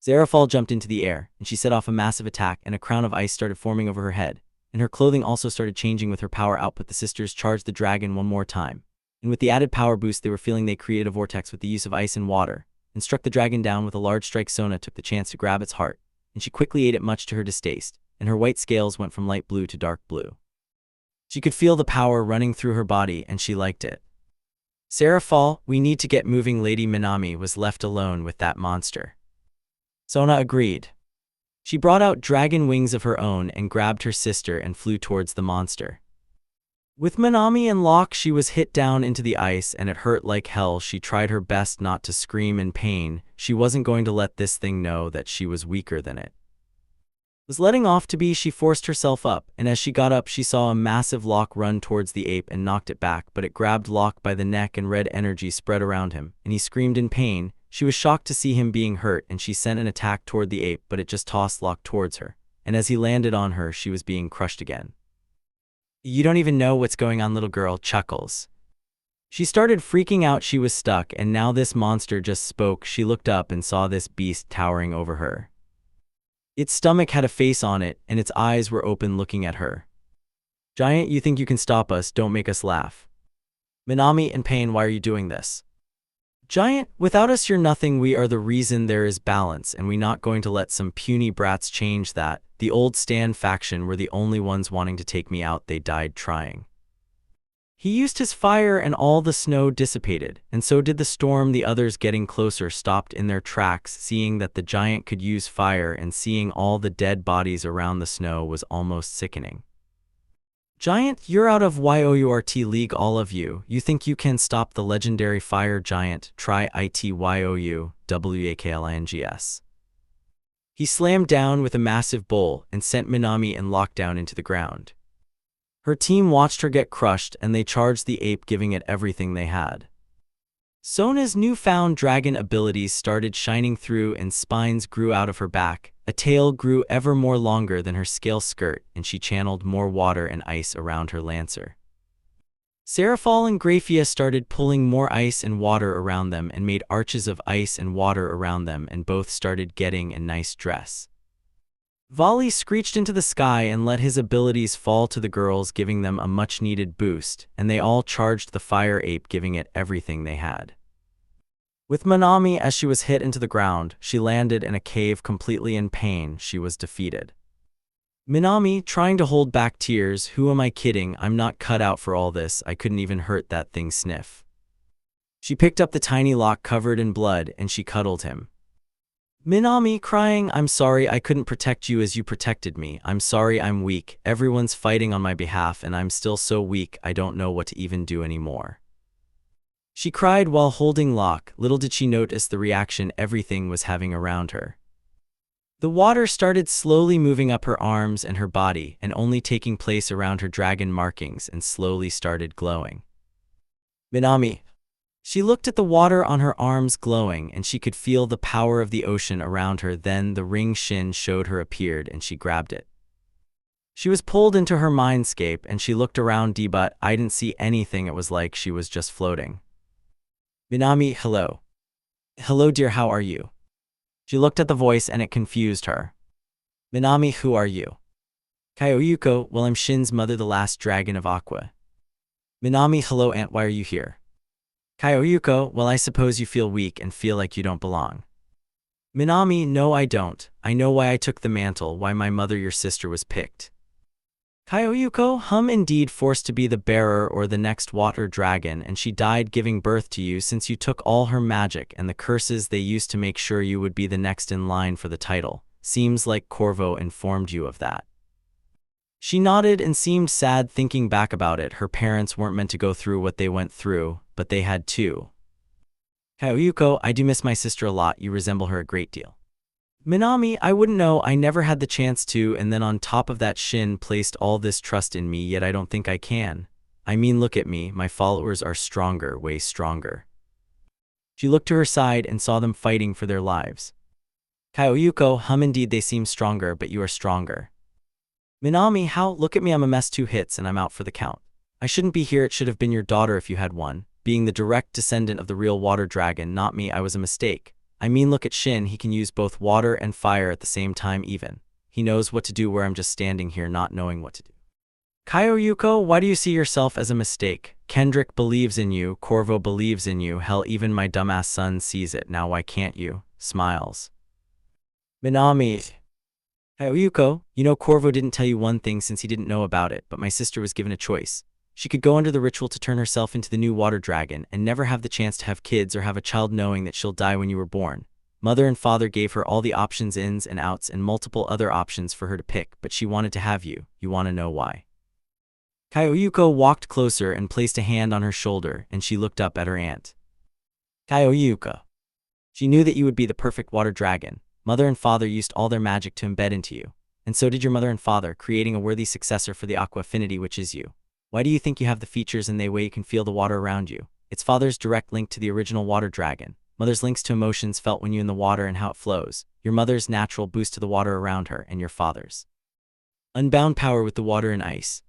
Speaker 1: Seraphal jumped into the air, and she set off a massive attack, and a crown of ice started forming over her head, and her clothing also started changing with her power output. The sisters charged the dragon one more time, and with the added power boost they were feeling, they created a vortex with the use of ice and water, and struck the dragon down with a large strike. Sona took the chance to grab its heart, and she quickly ate it, much to her distaste, and her white scales went from light blue to dark blue. She could feel the power running through her body, and she liked it. Seraphal, we need to get moving. Lady Minami was left alone with that monster. Sona agreed. She brought out dragon wings of her own and grabbed her sister and flew towards the monster. With Minami in lock, she was hit down into the ice and it hurt like hell. She tried her best not to scream in pain. She wasn't going to let this thing know that she was weaker than it was letting off to be. She forced herself up, and as she got up she saw a massive Locke run towards the ape and knocked it back, but it grabbed Locke by the neck and red energy spread around him, and he screamed in pain. She was shocked to see him being hurt, and she sent an attack toward the ape, but it just tossed Locke towards her, and as he landed on her she was being crushed again. You don't even know what's going on, little girl chuckles. She started freaking out. She was stuck, and now this monster just spoke. She looked up and saw this beast towering over her. Its stomach had a face on it, and its eyes were open looking at her. Giant, you think you can stop us? Don't make us laugh. Minami, in pain, why are you doing this? Giant, without us you're nothing. We are the reason there is balance, and we're not going to let some puny brats change that. The old Stan faction were the only ones wanting to take me out. They died trying. He used his fire and all the snow dissipated, and so did the storm. The others, getting closer, stopped in their tracks, seeing that the giant could use fire, and seeing all the dead bodies around the snow was almost sickening. Giant, you're out of YOURT league, all of you. You think you can stop the legendary fire giant? Try ITYOUWAKLINGS. He slammed down with a massive bowl and sent Minami in lockdown into the ground. Her team watched her get crushed, and they charged the ape, giving it everything they had. Sona's newfound dragon abilities started shining through, and spines grew out of her back. A tail grew ever more longer than her scale skirt, and she channeled more water and ice around her lancer. Seraphal and Graphia started pulling more ice and water around them and made arches of ice and water around them, and both started getting a nice dress. Volley screeched into the sky and let his abilities fall to the girls, giving them a much-needed boost, and they all charged the fire ape, giving it everything they had. With Minami, as she was hit into the ground, she landed in a cave completely in pain. She was defeated. Minami, trying to hold back tears, who am I kidding? I'm not cut out for all this. I couldn't even hurt that thing. Sniff. She picked up the tiny Locke covered in blood and she cuddled him. Minami, crying, I'm sorry I couldn't protect you as you protected me. I'm sorry, I'm weak. Everyone's fighting on my behalf and I'm still so weak I don't know what to even do anymore. She cried while holding Locke. Little did she notice the reaction everything was having around her. The water started slowly moving up her arms and her body, and only taking place around her dragon markings, and slowly started glowing. Minami. She looked at the water on her arms glowing, and she could feel the power of the ocean around her. Then the ring Shin showed her appeared, and she grabbed it. She was pulled into her mindscape, and she looked around, but I didn't see anything. It was like she was just floating. Minami, hello. Hello dear, how are you? She looked at the voice and it confused her. Minami, who are you? Kyoyuko, well I'm Shin's mother, the last dragon of Aqua. Minami, hello aunt, why are you here? Kyoyuko, well I suppose you feel weak and feel like you don't belong. Minami, no I don't. I know why I took the mantle, why my mother your sister was picked. Kyoyuko indeed forced to be the bearer or the next water dragon, and she died giving birth to you since you took all her magic and the curses they used to make sure you would be the next in line for the title. Seems like Corvo informed you of that. She nodded and seemed sad thinking back about it. Her parents weren't meant to go through what they went through, but they had to. Kyoyuko, I do miss my sister a lot. You resemble her a great deal. Minami, I wouldn't know, I never had the chance to, and then on top of that Shin placed all this trust in me, yet I don't think I can. I mean, look at me, my followers are stronger, way stronger. She looked to her side and saw them fighting for their lives. Kyoyuko, indeed they seem stronger, but you are stronger. Minami, how? Look at me, I'm a mess, 2 hits and I'm out for the count. I shouldn't be here, it should have been your daughter if you had one. Being the direct descendant of the real water dragon, not me, I was a mistake. I mean, look at Shin, he can use both water and fire at the same time even. He knows what to do where I'm just standing here not knowing what to do. Kyoyuko, why do you see yourself as a mistake? Kendrick believes in you, Corvo believes in you, hell even my dumbass son sees it, now why can't you? Smiles. Minami. Kyoyuko, you know Corvo didn't tell you one thing since he didn't know about it, but my sister was given a choice. She could go under the ritual to turn herself into the new water dragon and never have the chance to have kids or have a child knowing that she'll die when you were born. Mother and father gave her all the options, ins and outs, and multiple other options for her to pick, but she wanted to have you. You want to know why? Kyoyuko walked closer and placed a hand on her shoulder, and she looked up at her aunt. Kyoyuko. She knew that you would be the perfect water dragon. Mother and father used all their magic to embed into you, and so did your mother and father, creating a worthy successor for the Aqua Affinity, which is you. Why do you think you have the features in the way you can feel the water around you? It's father's direct link to the original water dragon. Mother's links to emotions felt when you're in the water and how it flows. Your mother's natural boost to the water around her, and your father's unbound power with the water and ice.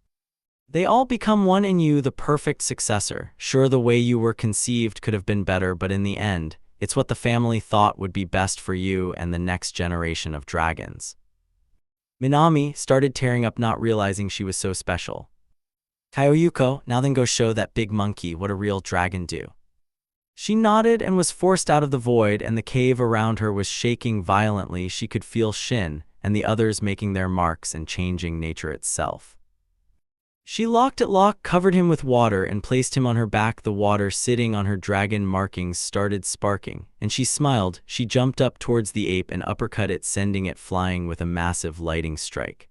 Speaker 1: They all become one in you, the perfect successor. Sure, the way you were conceived could have been better, but in the end, it's what the family thought would be best for you and the next generation of dragons. Minami started tearing up, not realizing she was so special. Kyoyuko, now then go show that big monkey what a real dragon do. She nodded and was forced out of the void, and the cave around her was shaking violently. She could feel Shin and the others making their marks and changing nature itself. She covered him with water and placed him on her back. The water sitting on her dragon markings started sparking, and she smiled. She jumped up towards the ape and uppercut it, sending it flying with a massive lighting strike.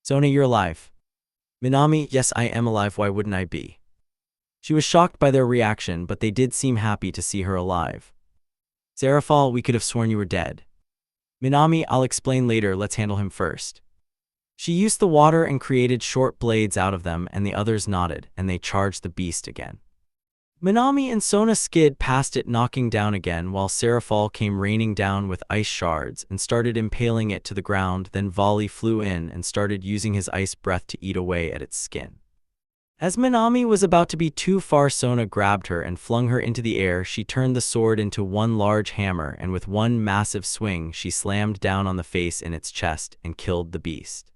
Speaker 1: Sona, you're alive. Minami, yes, I am alive, why wouldn't I be? She was shocked by their reaction, but they did seem happy to see her alive. Seraphal, we could have sworn you were dead. Minami, I'll explain later, let's handle him first. She used the water and created short blades out of them, and the others nodded, and they charged the beast again. Minami and Sona skid past it, knocking down again, while Seraphal came raining down with ice shards and started impaling it to the ground. Then Volley flew in and started using his ice breath to eat away at its skin. As Minami was about to be too far, Sona grabbed her and flung her into the air. She turned the sword into one large hammer, and with one massive swing, she slammed down on the face in its chest and killed the beast.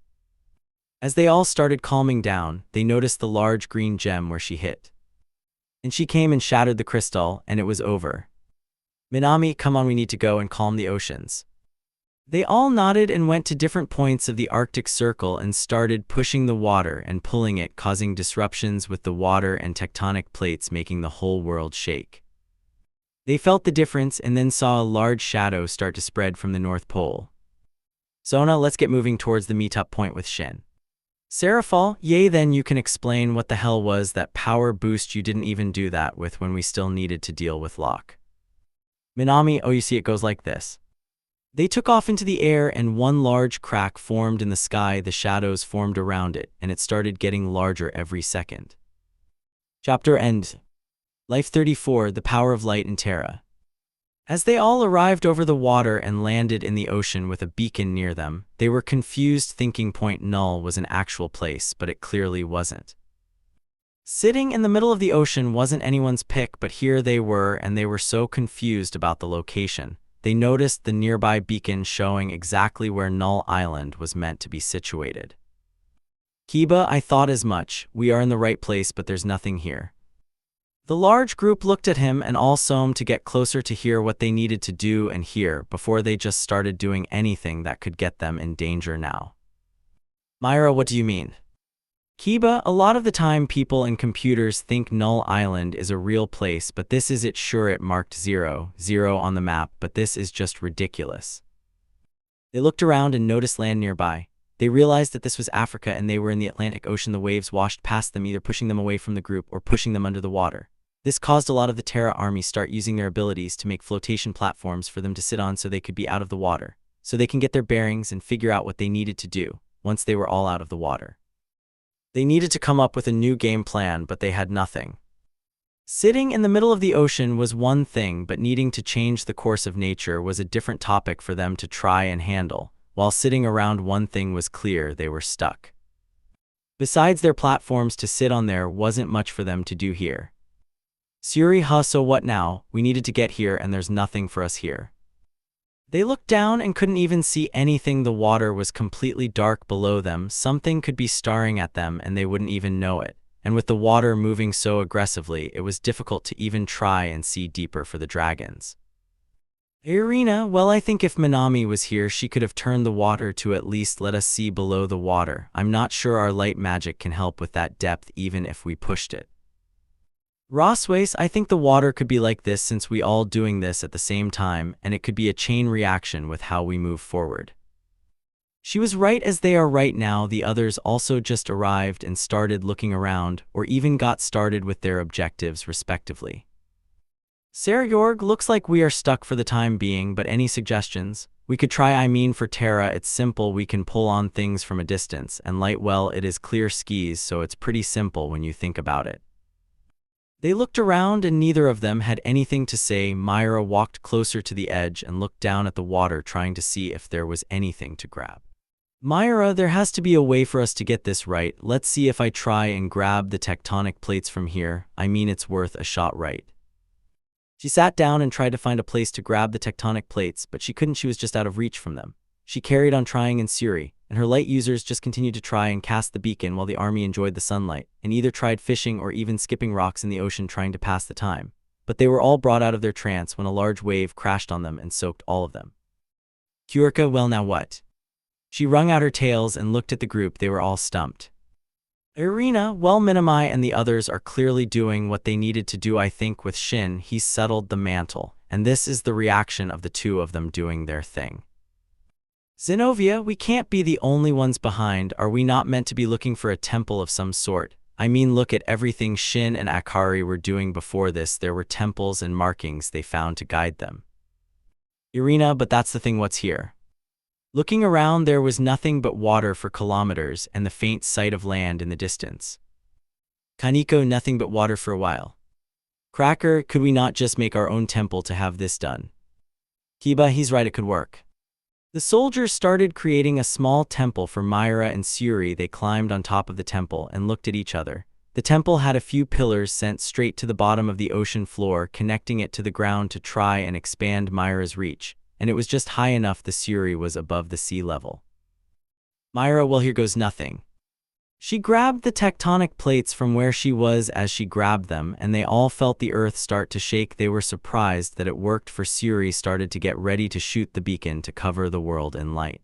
Speaker 1: As they all started calming down, they noticed the large green gem where she hit. And she came and shattered the crystal, and it was over. Minami, come on, we need to go and calm the oceans. They all nodded and went to different points of the Arctic Circle and started pushing the water and pulling it, causing disruptions with the water and tectonic plates, making the whole world shake. They felt the difference and then saw a large shadow start to spread from the North Pole. Sona, let's get moving towards the meetup point with Shin. Seraphal, yay, then you can explain what the hell was that power boost you didn't even do that with when we still needed to deal with Locke. Minami, oh, you see, it goes like this. They took off into the air and one large crack formed in the sky. The shadows formed around it, and it started getting larger every second. Chapter End. Life 34, The Power of Light in Terra. As they all arrived over the water and landed in the ocean with a beacon near them, they were confused, thinking Point Null was an actual place, but it clearly wasn't. Sitting in the middle of the ocean wasn't anyone's pick, but here they were, and they were so confused about the location. They noticed the nearby beacon showing exactly where Null Island was meant to be situated. Kiba, I thought as much. We are in the right place, but there's nothing here. The large group looked at him and all seemed to get closer to hear what they needed to do and hear before they just started doing anything that could get them in danger now. Myra, what do you mean? Kiba, a lot of the time people and computers think Null Island is a real place, but this is it. Sure, it marked 0, 0 on the map, but this is just ridiculous. They looked around and noticed land nearby. They realized that this was Africa and they were in the Atlantic Ocean. The waves washed past them, either pushing them away from the group or pushing them under the water. This caused a lot of the Terra army start using their abilities to make flotation platforms for them to sit on so they could be out of the water, so they can get their bearings and figure out what they needed to do once they were all out of the water. They needed to come up with a new game plan, but they had nothing. Sitting in the middle of the ocean was one thing, but needing to change the course of nature was a different topic for them to try and handle. While sitting around, one thing was clear: they were stuck. Besides their platforms to sit on, there wasn't much for them to do here. Suri, huh, so what now? We needed to get here and there's nothing for us here. They looked down and couldn't even see anything. The water was completely dark below them. Something could be staring at them and they wouldn't even know it. And with the water moving so aggressively, it was difficult to even try and see deeper for the dragons. Irina, well, I think if Minami was here, she could have turned the water to at least let us see below the water. I'm not sure our light magic can help with that depth even if we pushed it. Roswace, I think the water could be like this since we all doing this at the same time, and it could be a chain reaction with how we move forward. She was right, as they are right now. The others also just arrived and started looking around, or even got started with their objectives respectively. Seryorg, looks like we are stuck for the time being, but any suggestions? We could try, for Terra it's simple, we can pull on things from a distance, and light, well, it is clear skis, so it's pretty simple when you think about it. They looked around and neither of them had anything to say. Myra walked closer to the edge and looked down at the water, trying to see if there was anything to grab. Myra, there has to be a way for us to get this right. Let's see if I try and grab the tectonic plates from here. It's worth a shot, right? She sat down and tried to find a place to grab the tectonic plates, but she couldn't. She was just out of reach from them. She carried on trying, and Suri and her light users just continued to try and cast the beacon while the army enjoyed the sunlight, and either tried fishing or even skipping rocks in the ocean trying to pass the time. But they were all brought out of their trance when a large wave crashed on them and soaked all of them. Kurika, well, now what? She wrung out her tails and looked at the group. They were all stumped. Irina, well, Minami and the others are clearly doing what they needed to do. I think with Shin, he settled the mantle, and this is the reaction of the two of them doing their thing. Zenobia, we can't be the only ones behind. Are we not meant to be looking for a temple of some sort? Look at everything Shin and Akari were doing before this. There were temples and markings they found to guide them. Irina, but that's the thing, what's here? Looking around, there was nothing but water for kilometers and the faint sight of land in the distance. Kaneko, nothing but water for a while. Cracker, could we not just make our own temple to have this done? Kiba, he's right, it could work. The soldiers started creating a small temple for Myra and Suri. They climbed on top of the temple and looked at each other. The temple had a few pillars sent straight to the bottom of the ocean floor, connecting it to the ground to try and expand Myra's reach, and it was just high enough the Suri was above the sea level. Myra, well, here goes nothing. She grabbed the tectonic plates from where she was. As she grabbed them, and they all felt the earth start to shake. They were surprised that it worked, for Suri started to get ready to shoot the beacon to cover the world in light.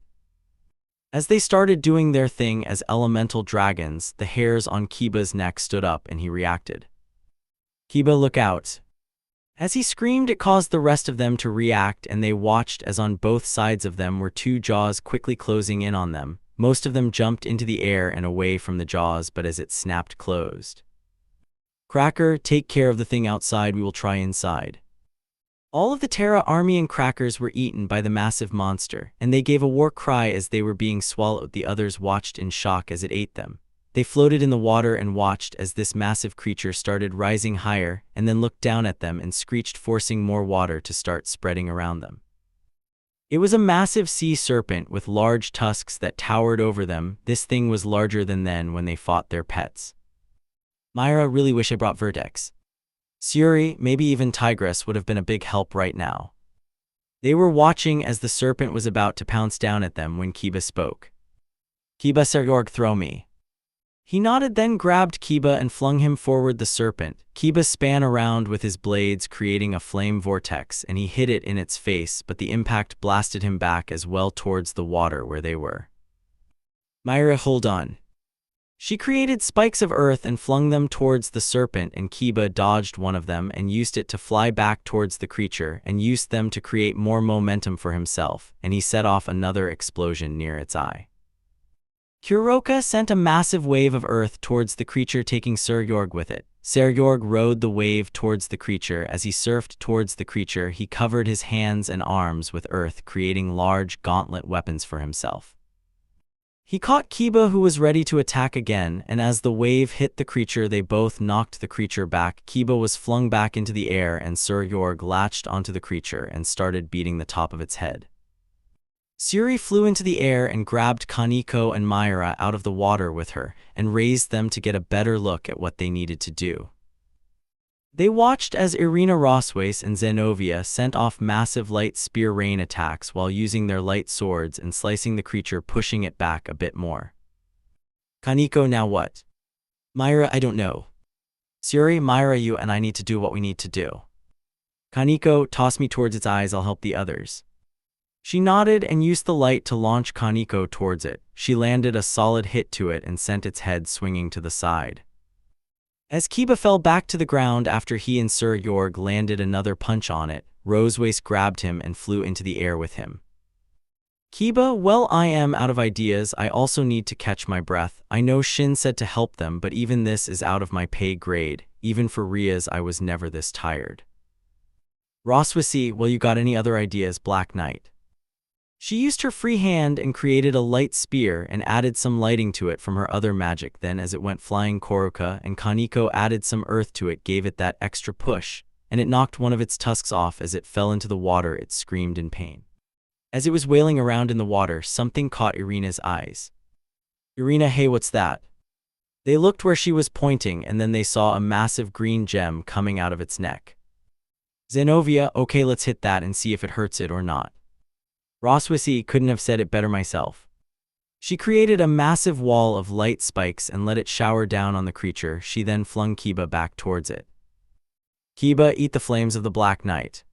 Speaker 1: As they started doing their thing as elemental dragons, the hairs on Kiba's neck stood up and he reacted. Kiba, look out. As he screamed, it caused the rest of them to react, and they watched as on both sides of them were two jaws quickly closing in on them. Most of them jumped into the air and away from the jaws, but as it snapped closed. Cracker, take care of the thing outside, we will try inside. All of the Terra army and Crackers were eaten by the massive monster, and they gave a war cry as they were being swallowed. The others watched in shock as it ate them. They floated in the water and watched as this massive creature started rising higher, and then looked down at them and screeched, forcing more water to start spreading around them. It was a massive sea serpent with large tusks that towered over them. This thing was larger than then when they fought their pets. Myra, really wish I brought Vertex. Suri, maybe even Tigress would have been a big help right now. They were watching as the serpent was about to pounce down at them when Kiba spoke. Kiba, Seryorg, throw me. He nodded, then grabbed Kiba and flung him forward. The serpent. Kiba span around with his blades, creating a flame vortex, and he hit it in its face, but the impact blasted him back as well towards the water where they were. Myra, hold on. She created spikes of earth and flung them towards the serpent, and Kiba dodged one of them and used it to fly back towards the creature and used them to create more momentum for himself, and he set off another explosion near its eye. Kuroka sent a massive wave of earth towards the creature, taking Seryorg with it. Seryorg rode the wave towards the creature. As he surfed towards the creature, he covered his hands and arms with earth, creating large gauntlet weapons for himself. He caught Kiba, who was ready to attack again, and as the wave hit the creature, they both knocked the creature back. Kiba was flung back into the air, and Seryorg latched onto the creature and started beating the top of its head. Suri flew into the air and grabbed Kaneko and Myra out of the water with her, and raised them to get a better look at what they needed to do. They watched as Irina Roswace and Zenovia sent off massive light spear rain attacks while using their light swords and slicing the creature, pushing it back a bit more. Kaneko, now what? Myra, I don't know. Suri, Myra, you and I need to do what we need to do. Kaneko, toss me towards its eyes, I'll help the others. She nodded and used the light to launch Kaneko towards it. She landed a solid hit to it and sent its head swinging to the side. As Kiba fell back to the ground after he and Seryorg landed another punch on it, Rosewace grabbed him and flew into the air with him. Kiba, well, I am out of ideas. I also need to catch my breath. I know Shin said to help them, but even this is out of my pay grade. Even for Rias, I was never this tired. Roswace, well, you got any other ideas, Black Knight? She used her free hand and created a light spear and added some lighting to it from her other magic. Then as it went flying, Kuroka and Kaneko added some earth to it, gave it that extra push, and it knocked one of its tusks off. As it fell into the water, it screamed in pain. As it was wailing around in the water, something caught Irina's eyes. Irina, hey, what's that? They looked where she was pointing, and then they saw a massive green gem coming out of its neck. Zenovia, okay, let's hit that and see if it hurts it or not. Roswace, couldn't have said it better myself. She created a massive wall of light spikes and let it shower down on the creature. She then flung Kiba back towards it. Kiba, eat the flames of the Black Knight.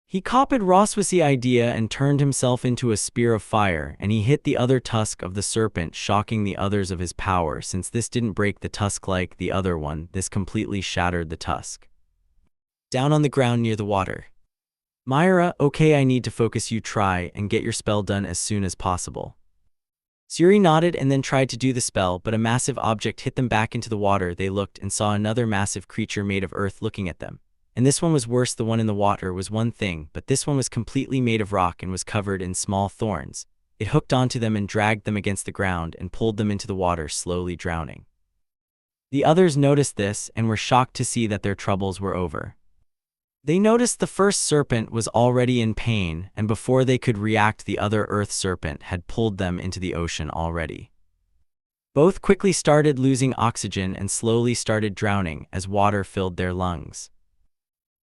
Speaker 1: He copied Roswace's idea and turned himself into a spear of fire, and he hit the other tusk of the serpent, shocking the others of his power. Since this didn't break the tusk like the other one, this completely shattered the tusk. Down on the ground near the water. Myra, okay, I need to focus. You try and get your spell done as soon as possible. Suri nodded and then tried to do the spell, but a massive object hit them back into the water. They looked and saw another massive creature made of earth looking at them. And this one was worse. The one in the water was one thing, but this one was completely made of rock and was covered in small thorns. It hooked onto them and dragged them against the ground and pulled them into the water, slowly drowning. The others noticed this and were shocked to see that their troubles were over. They noticed the first serpent was already in pain, and before they could react, the other earth serpent had pulled them into the ocean already. Both quickly started losing oxygen and slowly started drowning as water filled their lungs.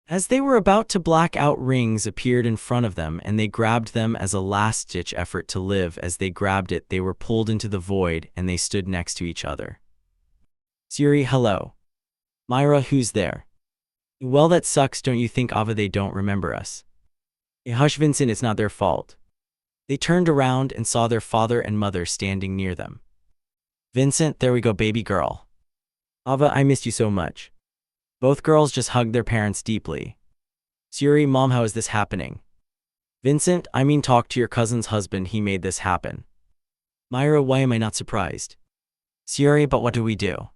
Speaker 1: As they were about to black out, rings appeared in front of them and they grabbed them as a last-ditch effort to live. As they grabbed it, they were pulled into the void and they stood next to each other. Suri, hello. Myra, who's there? Well, that sucks, don't you think, Ava? They don't remember us. Hush, Vincent, it's not their fault. They turned around and saw their father and mother standing near them. Vincent, there we go, baby girl. Ava, I missed you so much. Both girls just hugged their parents deeply. Suri, Mom, how is this happening? Vincent, I mean, talk to your cousin's husband, he made this happen. Myra, why am I not surprised? Suri, but what do we do?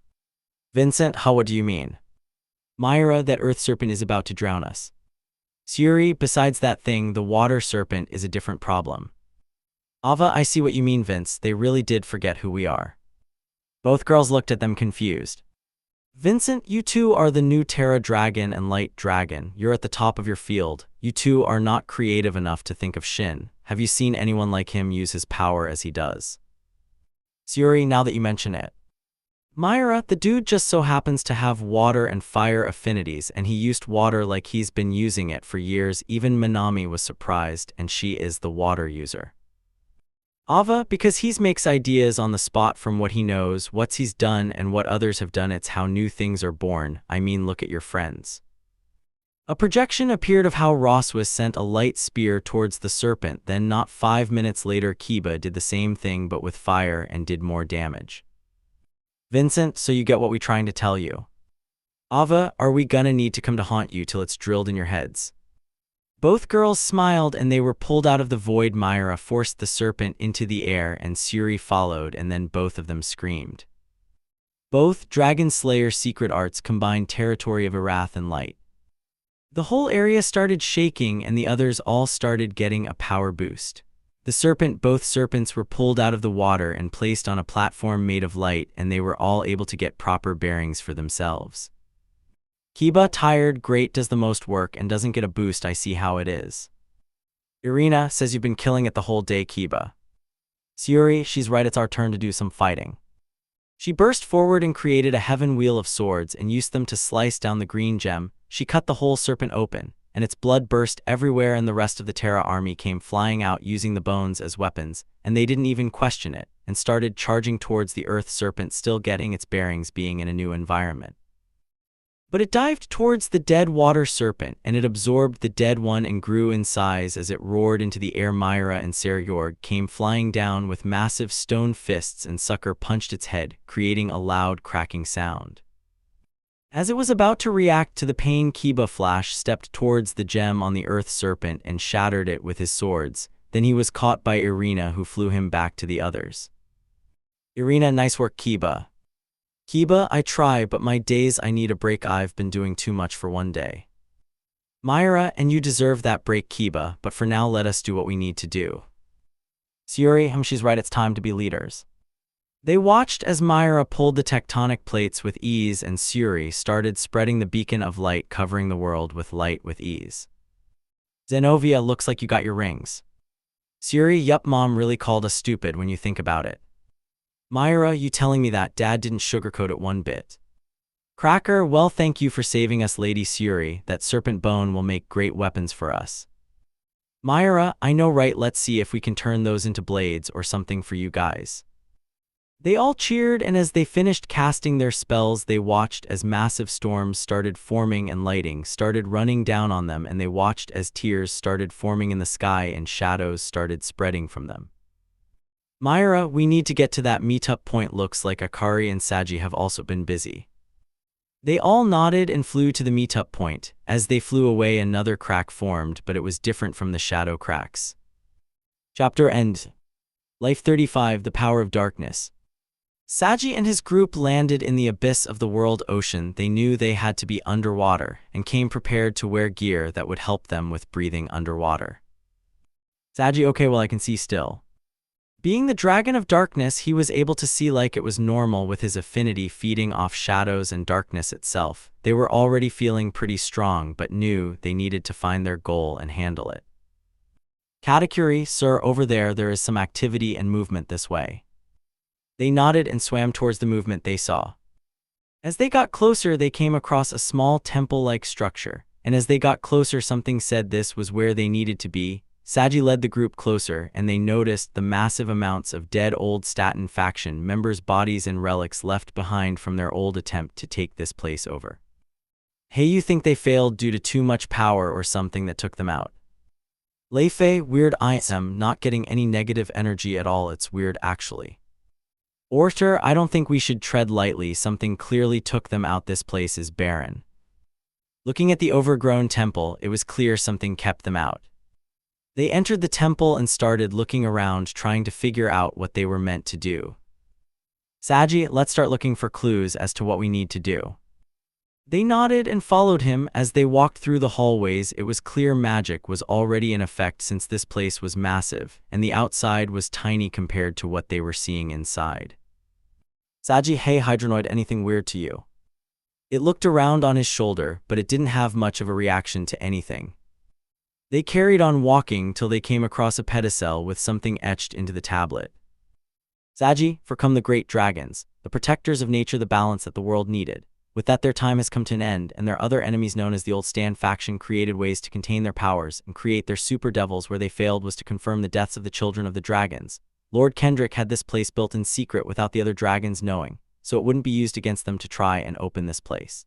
Speaker 1: Vincent, how, what do you mean? Myra, that earth serpent is about to drown us. Suri, besides that thing, the water serpent is a different problem. Ava, I see what you mean, Vince, they really did forget who we are. Both girls looked at them confused. Vincent, you two are the new Terra Dragon and Light Dragon. You're at the top of your field. You two are not creative enough to think of Shin. Have you seen anyone like him use his power as he does? Suri, now that you mention it. Myra, the dude just so happens to have water and fire affinities, and he used water like he's been using it for years. Even Minami was surprised, and she is the water user. Ava, because he makes ideas on the spot from what he knows, what he's done, and what others have done. It's how new things are born. I mean, look at your friends. A projection appeared of how Roswace sent a light spear towards the serpent. Then not 5 minutes later, Kiba did the same thing but with fire and did more damage. Vincent, so you get what we trying to tell you. Ava, are we gonna need to come to haunt you till it's drilled in your heads? Both girls smiled and they were pulled out of the void. Myra forced the serpent into the air and Suri followed, and then both of them screamed. Both Dragon Slayer secret arts combined territory of Arath and light. The whole area started shaking and the others all started getting a power boost. Both serpents were pulled out of the water and placed on a platform made of light, and they were all able to get proper bearings for themselves. Kiba, tired, great, does the most work and doesn't get a boost. I see how it is. Irina says you've been killing it the whole day, Kiba. Suri, she's right, it's our turn to do some fighting. She burst forward and created a heaven wheel of swords and used them to slice down the green gem. She cut the whole serpent open, and its blood burst everywhere, and the rest of the Terra army came flying out using the bones as weapons, and they didn't even question it, and started charging towards the earth serpent, still getting its bearings being in a new environment. But it dived towards the dead water serpent, and it absorbed the dead one and grew in size as it roared into the air. Myra and Seryorg came flying down with massive stone fists, and Sucker punched its head, creating a loud cracking sound. As it was about to react to the pain, Kiba Flash stepped towards the gem on the earth serpent and shattered it with his swords. Then he was caught by Irina, who flew him back to the others. Irina, nice work, Kiba. Kiba, I try, but my days, I need a break. I've been doing too much for one day. Myra, and you deserve that break, Kiba, but for now let us do what we need to do. Suri, she's right, it's time to be leaders. They watched as Myra pulled the tectonic plates with ease, and Suri started spreading the beacon of light, covering the world with light with ease. Zenovia, looks like you got your rings. Suri, yup, Mom really called us stupid when you think about it. Myra, you telling me that? Dad didn't sugarcoat it one bit. Cracker, well, thank you for saving us, Lady Suri. That serpent bone will make great weapons for us. Myra, I know, right? Let's see if we can turn those into blades or something for you guys. They all cheered, and as they finished casting their spells, they watched as massive storms started forming and lightning started running down on them, and they watched as tears started forming in the sky and shadows started spreading from them. Myra, we need to get to that meetup point. Looks like Akari and Saji have also been busy. They all nodded and flew to the meetup point. As they flew away, another crack formed, but it was different from the shadow cracks. Chapter End. Life 35, The Power of Darkness. Saji and his group landed in the abyss of the world ocean. They knew they had to be underwater and came prepared to wear gear that would help them with breathing underwater. Saji, okay, well, I can see still. Being the dragon of darkness, he was able to see like it was normal with his affinity feeding off shadows and darkness itself. They were already feeling pretty strong, but knew they needed to find their goal and handle it. Katakuri, sir, over there is some activity and movement this way. They nodded and swam towards the movement they saw. As they got closer, they came across a small temple-like structure, and as they got closer, something said this was where they needed to be. Saji led the group closer, and they noticed the massive amounts of dead old Staten faction members' bodies and relics left behind from their old attempt to take this place over. Hey, you think they failed due to too much power or something that took them out? Leifei, weird. I am not getting any negative energy at all. It's weird, actually. Orter, I don't think we should tread lightly. Something clearly took them out. This place is barren. Looking at the overgrown temple, it was clear something kept them out. They entered the temple and started looking around, trying to figure out what they were meant to do. Saji, let's start looking for clues as to what we need to do. They nodded and followed him. As they walked through the hallways, it was clear magic was already in effect since this place was massive, and the outside was tiny compared to what they were seeing inside. Saji, hey Hydronoid, anything weird to you? It looked around on his shoulder, but it didn't have much of a reaction to anything. They carried on walking till they came across a pedestal with something etched into the tablet. Saji, for come the great dragons, the protectors of nature, the balance that the world needed. With that, their time has come to an end, and their other enemies known as the Old Stand faction created ways to contain their powers and create their super devils. Where they failed was to confirm the deaths of the children of the dragons. Lord Kendrick had this place built in secret without the other dragons knowing, so it wouldn't be used against them to try and open this place.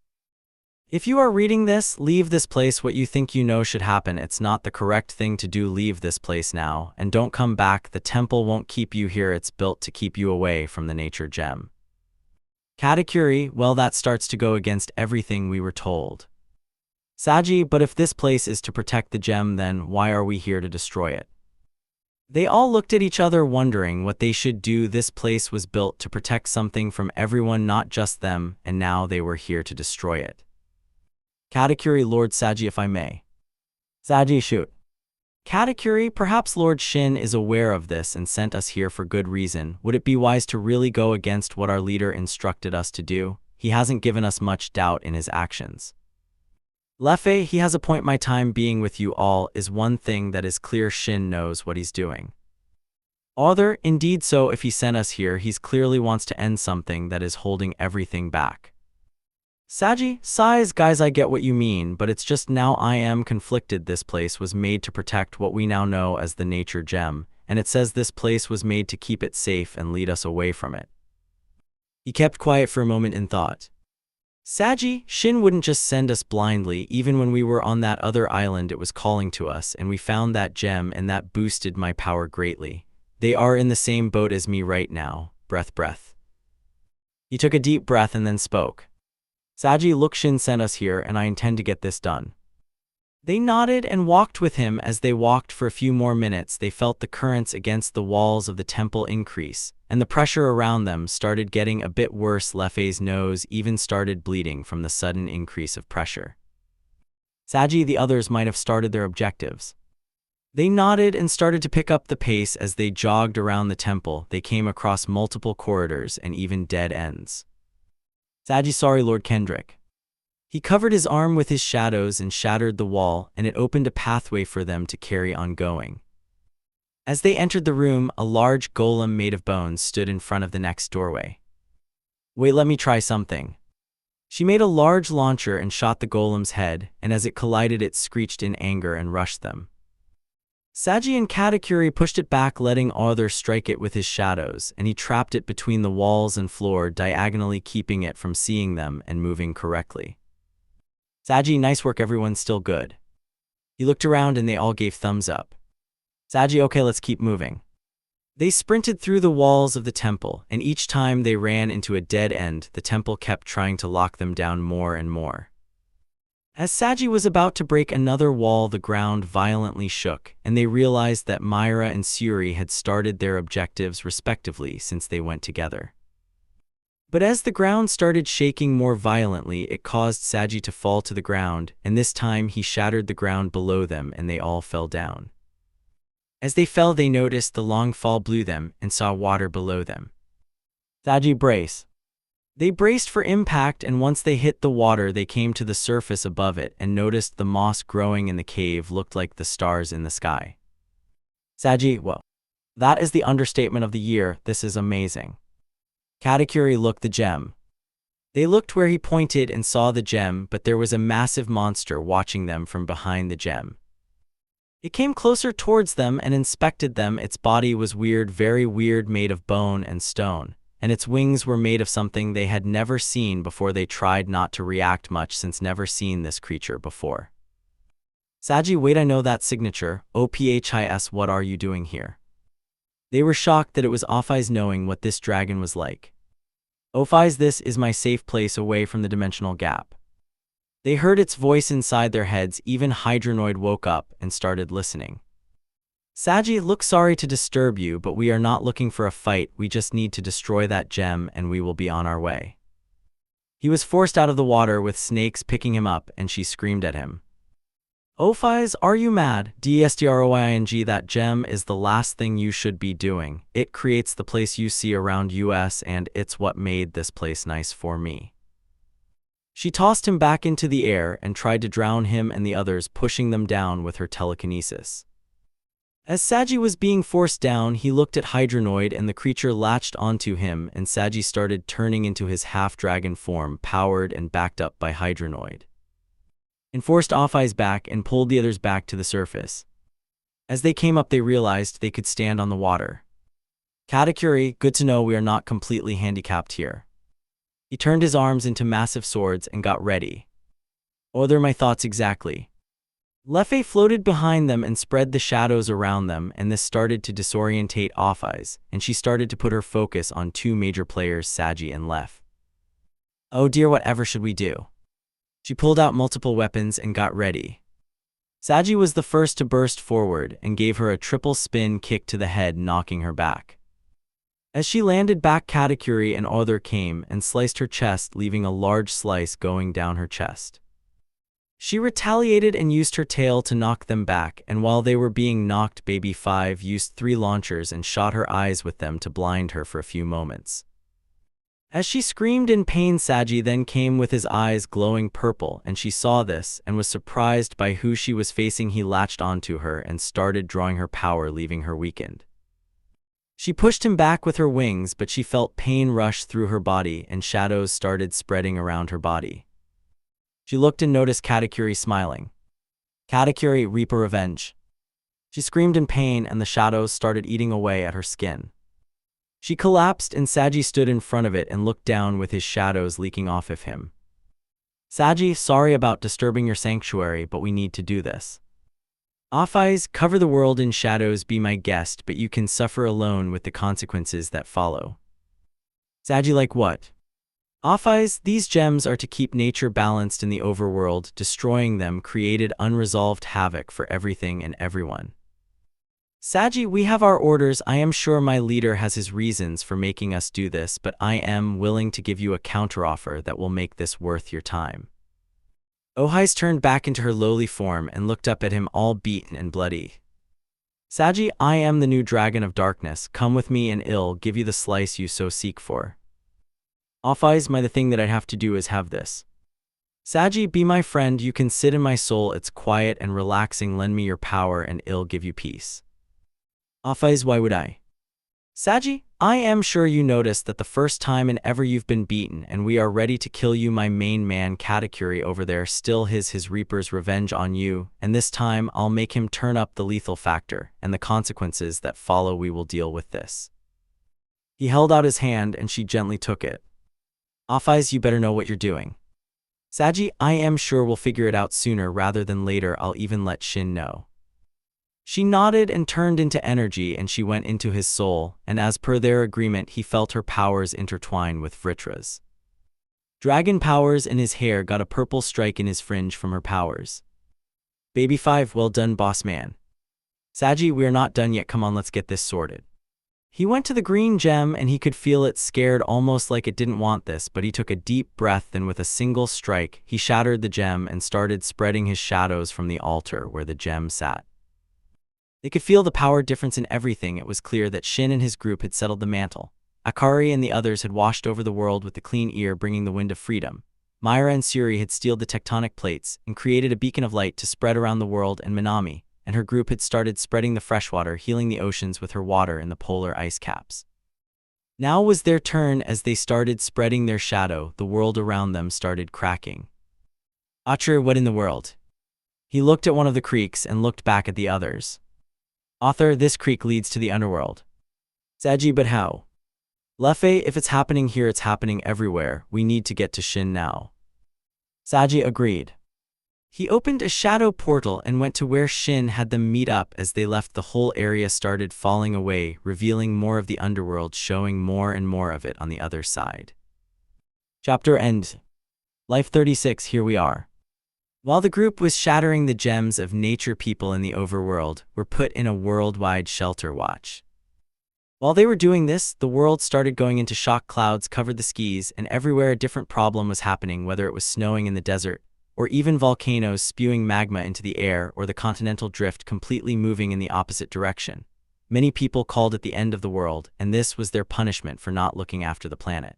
Speaker 1: If you are reading this, leave this place. What you think you know should happen. It's not the correct thing to do. Leave this place now, and don't come back. The temple won't keep you here. It's built to keep you away from the nature gem. Katakuri, well, that starts to go against everything we were told. Saji, but if this place is to protect the gem, then why are we here to destroy it? They all looked at each other wondering what they should do. This place was built to protect something from everyone, not just them, and now they were here to destroy it. Katakuri, Lord Saji, if I may. Saji, shoot. Katakuri, perhaps Lord Shin is aware of this and sent us here for good reason. Would it be wise to really go against what our leader instructed us to do? He hasn't given us much doubt in his actions. Lefei, he has a point. My time being with you all is one thing that is clear. Shin knows what he's doing. Other, indeed so. If he sent us here, he's clearly wants to end something that is holding everything back. Saji, sighs, guys, I get what you mean, but it's just now I am conflicted. This place was made to protect what we now know as the nature gem, and it says this place was made to keep it safe and lead us away from it. He kept quiet for a moment in thought. Saji, Shin wouldn't just send us blindly. Even when we were on that other island, it was calling to us, and we found that gem, and that boosted my power greatly. They are in the same boat as me right now. Breath. He took a deep breath and then spoke. Saji, look, Shin sent us here, and I intend to get this done. They nodded and walked with him. As they walked for a few more minutes, they felt the currents against the walls of the temple increase, and the pressure around them started getting a bit worse. Lefei's nose even started bleeding from the sudden increase of pressure. Saji, the others might have started their objectives. They nodded and started to pick up the pace. As they jogged around the temple, they came across multiple corridors and even dead ends. Saji, sorry, Lord Kendrick. He covered his arm with his shadows and shattered the wall, and it opened a pathway for them to carry on going. As they entered the room, a large golem made of bones stood in front of the next doorway. Wait, let me try something. She made a large launcher and shot the golem's head, and as it collided, it screeched in anger and rushed them. Saji and Katakuri pushed it back, letting Other strike it with his shadows, and he trapped it between the walls and floor, diagonally keeping it from seeing them and moving correctly. Saji, nice work, everyone's still good. He looked around and they all gave thumbs up. Saji, okay, let's keep moving. They sprinted through the walls of the temple, and each time they ran into a dead end, the temple kept trying to lock them down more and more. As Saji was about to break another wall, the ground violently shook, and they realized that Myra and Suri had started their objectives respectively since they went together. But as the ground started shaking more violently, it caused Saji to fall to the ground, and this time he shattered the ground below them and they all fell down. As they fell, they noticed the long fall blew them and saw water below them. Saji, brace. They braced for impact, and once they hit the water, they came to the surface above it and noticed the moss growing in the cave looked like the stars in the sky. Saji, whoa. That is the understatement of the year. This is amazing. Katakuri looked the gem. They looked where he pointed and saw the gem, but there was a massive monster watching them from behind the gem. It came closer towards them and inspected them. Its body was weird, very weird, made of bone and stone, and its wings were made of something they had never seen before. They tried not to react much since never seen this creature before. Saji, wait, I know that signature. OPHIS, what are you doing here? They were shocked that it was Ophis, knowing what this dragon was like. Ophis, this is my safe place away from the dimensional gap. They heard its voice inside their heads. Even Hydronoid woke up and started listening. Saji, look, sorry to disturb you, but we are not looking for a fight. We just need to destroy that gem and we will be on our way. He was forced out of the water with snakes picking him up, and she screamed at him. Ophis, are you mad? Destroying that gem is the last thing you should be doing. It creates the place you see around us, and it's what made this place nice for me. She tossed him back into the air and tried to drown him and the others, pushing them down with her telekinesis. As Saji was being forced down, he looked at Hydronoid and the creature latched onto him, and Saji started turning into his half-dragon form, powered and backed up by Hydronoid, and forced Ophis back and pulled the others back to the surface. As they came up, they realized they could stand on the water. Katakuri, good to know we are not completely handicapped here. He turned his arms into massive swords and got ready. Oh, they're my thoughts exactly. Lefei floated behind them and spread the shadows around them, and this started to disorientate Ophis, and she started to put her focus on two major players, Saji and Lef. Oh dear, whatever should we do? She pulled out multiple weapons and got ready. Saji was the first to burst forward and gave her a triple spin kick to the head, knocking her back. As she landed back, Katakuri and Other came and sliced her chest, leaving a large slice going down her chest. She retaliated and used her tail to knock them back, and while they were being knocked, Baby 5 used 3 launchers and shot her eyes with them to blind her for a few moments. As she screamed in pain, Saji then came with his eyes glowing purple, and she saw this and was surprised by who she was facing. He latched onto her and started drawing her power, leaving her weakened. She pushed him back with her wings, but she felt pain rush through her body and shadows started spreading around her body. She looked and noticed Katakuri smiling. Katakuri, reap a revenge. She screamed in pain and the shadows started eating away at her skin. She collapsed and Saji stood in front of it and looked down with his shadows leaking off of him. Saji, sorry about disturbing your sanctuary, but we need to do this. Offeyes, cover the world in shadows, be my guest, but you can suffer alone with the consequences that follow. Saji, like what? Offeyes, these gems are to keep nature balanced in the overworld. Destroying them created unresolved havoc for everything and everyone. Saji, we have our orders. I am sure my leader has his reasons for making us do this, but I am willing to give you a counteroffer that will make this worth your time. Ohais turned back into her lowly form and looked up at him, all beaten and bloody. Saji, I am the new dragon of darkness. Come with me and I'll give you the slice you so seek for. Offeyes, the thing that I'd have to do is have this. Saji, be my friend. You can sit in my soul. It's quiet and relaxing. Lend me your power and I'll give you peace. Offeyes, why would I? Saji, I am sure you noticed that the first time in ever you've been beaten, and we are ready to kill you. My main man Katakuri over there still has his reaper's revenge on you, and this time I'll make him turn up the lethal factor, and the consequences that follow, we will deal with this. He held out his hand and she gently took it. Offeyes, you better know what you're doing. Saji, I am sure we'll figure it out sooner rather than later. I'll even let Shin know. She nodded and turned into energy, and she went into his soul, and as per their agreement, he felt her powers intertwine with Vritra's. Dragon powers in his hair got a purple strike in his fringe from her powers. Baby 5, well done, boss man. Saji, we're not done yet. Come on, let's get this sorted. He went to the green gem and he could feel it scared, almost like it didn't want this, but he took a deep breath and with a single strike, he shattered the gem and started spreading his shadows from the altar where the gem sat. They could feel the power difference in everything. It was clear that Shin and his group had settled the mantle. Akari and the others had washed over the world with the clean ear, bringing the wind of freedom. Myra and Suri had sealed the tectonic plates and created a beacon of light to spread around the world, and Minami and her group had started spreading the freshwater, healing the oceans with her water in the polar ice caps. Now was their turn. As they started spreading their shadow, the world around them started cracking. Achir, what in the world? He looked at one of the creeks and looked back at the others. Author, this creek leads to the underworld. Saji, but how? Luffy, if it's happening here, it's happening everywhere. We need to get to Shin now. Saji agreed. He opened a shadow portal and went to where Shin had them meet up. As they left, the whole area started falling away, revealing more of the underworld, showing more and more of it on the other side. Chapter end. Life 36, here we are. While the group was shattering the gems of nature, people in the overworld were put in a worldwide shelter watch. While they were doing this, the world started going into shock. Clouds covered the skies, and everywhere a different problem was happening, whether it was snowing in the desert, or even volcanoes spewing magma into the air, or the continental drift completely moving in the opposite direction. Many people called it the end of the world, and this was their punishment for not looking after the planet.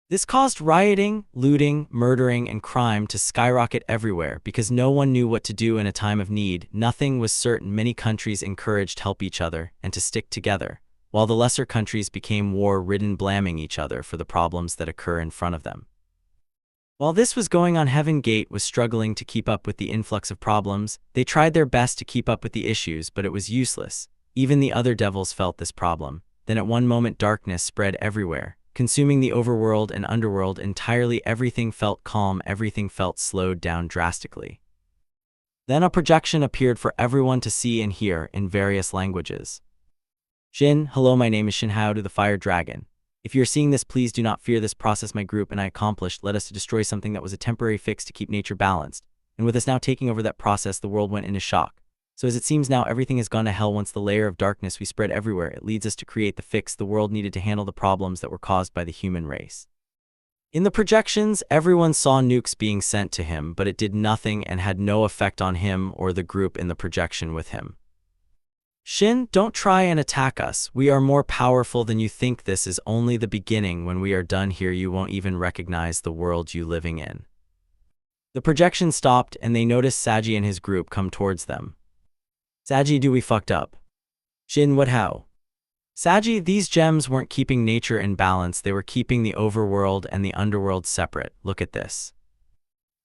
Speaker 1: This caused rioting, looting, murdering, and crime to skyrocket everywhere because no one knew what to do in a time of need. Nothing was certain. Many countries encouraged help each other and to stick together, while the lesser countries became war-ridden, blaming each other for the problems that occur in front of them. While this was going on, Heaven Gate was struggling to keep up with the influx of problems. They tried their best to keep up with the issues, but it was useless. Even the other devils felt this problem. Then at one moment, darkness spread everywhere, consuming the overworld and underworld entirely. Everything felt calm, everything felt slowed down drastically. Then a projection appeared for everyone to see and hear in various languages. Shin, hello, my name is Issei Hyoudou, the Fire Dragon. If you're seeing this, please do not fear this process my group and I accomplished led us to destroy something that was a temporary fix to keep nature balanced. And with us now taking over that process, the world went into shock. So as it seems now everything has gone to hell once the layer of darkness we spread everywhere, it leads us to create the fix the world needed to handle the problems that were caused by the human race. In the projections, everyone saw nukes being sent to him, but it did nothing and had no effect on him or the group in the projection with him. Shin, don't try and attack us. We are more powerful than you think. This is only the beginning. When we are done here, you won't even recognize the world you living in. The projection stopped and they noticed Saji and his group come towards them. Saji, do we fucked up? Shin, what how? Saji, these gems weren't keeping nature in balance, they were keeping the overworld and the underworld separate. Look at this.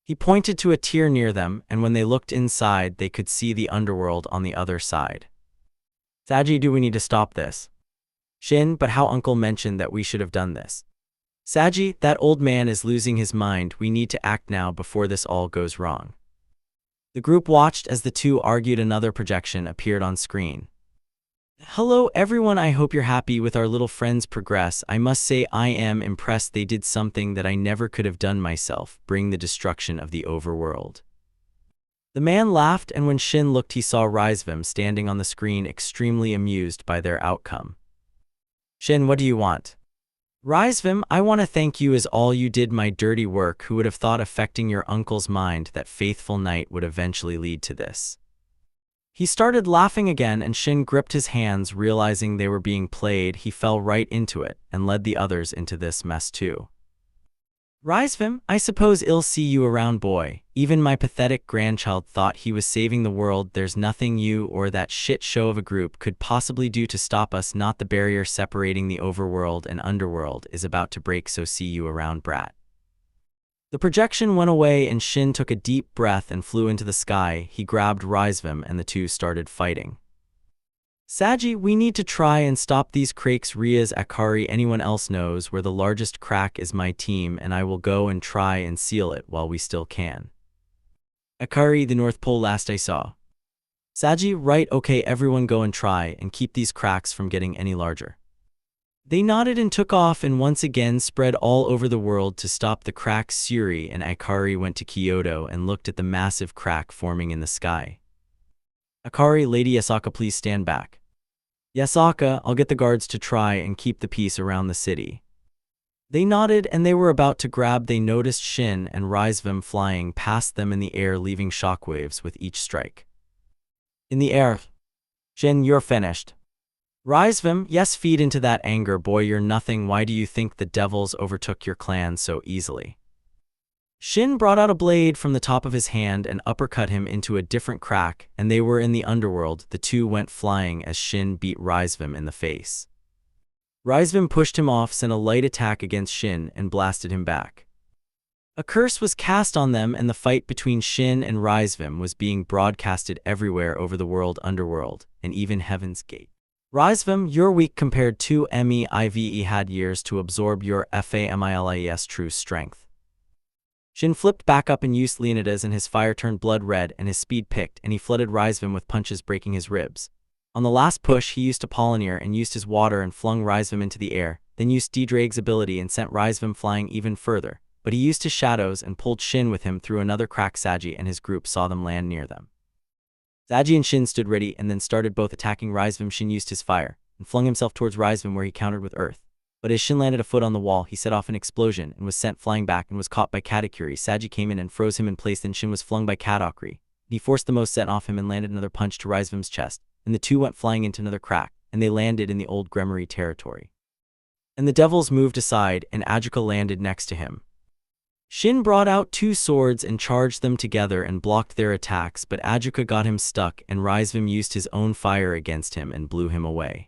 Speaker 1: He pointed to a tier near them, and when they looked inside, they could see the underworld on the other side. Saji, do we need to stop this? Shin, but how uncle mentioned that we should have done this. Saji, that old man is losing his mind, we need to act now before this all goes wrong. The group watched as the two argued. Another projection appeared on screen. Hello everyone, I hope you're happy with our little friend's progress. I must say I am impressed. They did something that I never could have done myself, bring the destruction of the overworld. The man laughed, and when Shin looked he saw Rizvim standing on the screen, extremely amused by their outcome. Shin, what do you want? Rizvim, I want to thank you as all you did my dirty work. Who would have thought affecting your uncle's mind that faithful night would eventually lead to this? He started laughing again and Shin gripped his hands, realizing they were being played. He fell right into it and led the others into this mess too. Rizvim, I suppose I'll see you around, boy. Even my pathetic grandchild thought he was saving the world. There's nothing you or that shit show of a group could possibly do to stop us. Not the barrier separating the overworld and underworld is about to break, so see you around, brat. The projection went away and Shin took a deep breath and flew into the sky. He grabbed Rizvim and the two started fighting. Saji, we need to try and stop these cracks. Riaz, Akari, anyone else knows where the largest crack is? My team and I will go and try and seal it while we still can. Akari, the North Pole last I saw. Saji, right, okay, everyone go and try and keep these cracks from getting any larger. They nodded and took off and once again spread all over the world to stop the cracks. Suri and Akari went to Kyoto and looked at the massive crack forming in the sky. Akari, Lady Yasaka, please stand back. Yasaka, I'll get the guards to try and keep the peace around the city. They nodded and they were about to grab. They noticed Shin and Rizvim flying past them in the air, leaving shockwaves with each strike. In the air. Shin, you're finished. Rizvim, yes, feed into that anger, boy, you're nothing. Why do you think the devils overtook your clan so easily? Shin brought out a blade from the top of his hand and uppercut him into a different crack, and they were in the underworld. The two went flying as Shin beat Rizvim in the face. Rizvim pushed him off, sent a light attack against Shin, and blasted him back. A curse was cast on them, and the fight between Shin and Rizvim was being broadcasted everywhere over the world, underworld, and even Heaven's Gate. Rizvim, you're weak compared to me. Had years to absorb your Familes true strength. Shin flipped back up and used Leonidas, and his fire turned blood red and his speed picked, and he flooded Rizvim with punches, breaking his ribs. On the last push, he used Apollonier and used his water and flung Rizvim into the air, then used Dedrag's ability and sent Rizvim flying even further, but he used his shadows and pulled Shin with him through another crack. Saji and his group saw them land near them. Saji and Shin stood ready and then started both attacking Rizvim. Shin used his fire and flung himself towards Rizvim, where he countered with earth. But as Shin landed a foot on the wall, he set off an explosion and was sent flying back and was caught by Katakuri. Saji came in and froze him in place, then Shin was flung by Katakuri. He forced the most sent off him and landed another punch to Rizvim's chest, and the two went flying into another crack, and they landed in the old Gremory territory. And the devils moved aside, and Ajuka landed next to him. Shin brought out two swords and charged them together and blocked their attacks, but Ajuka got him stuck, and Rizvim used his own fire against him and blew him away.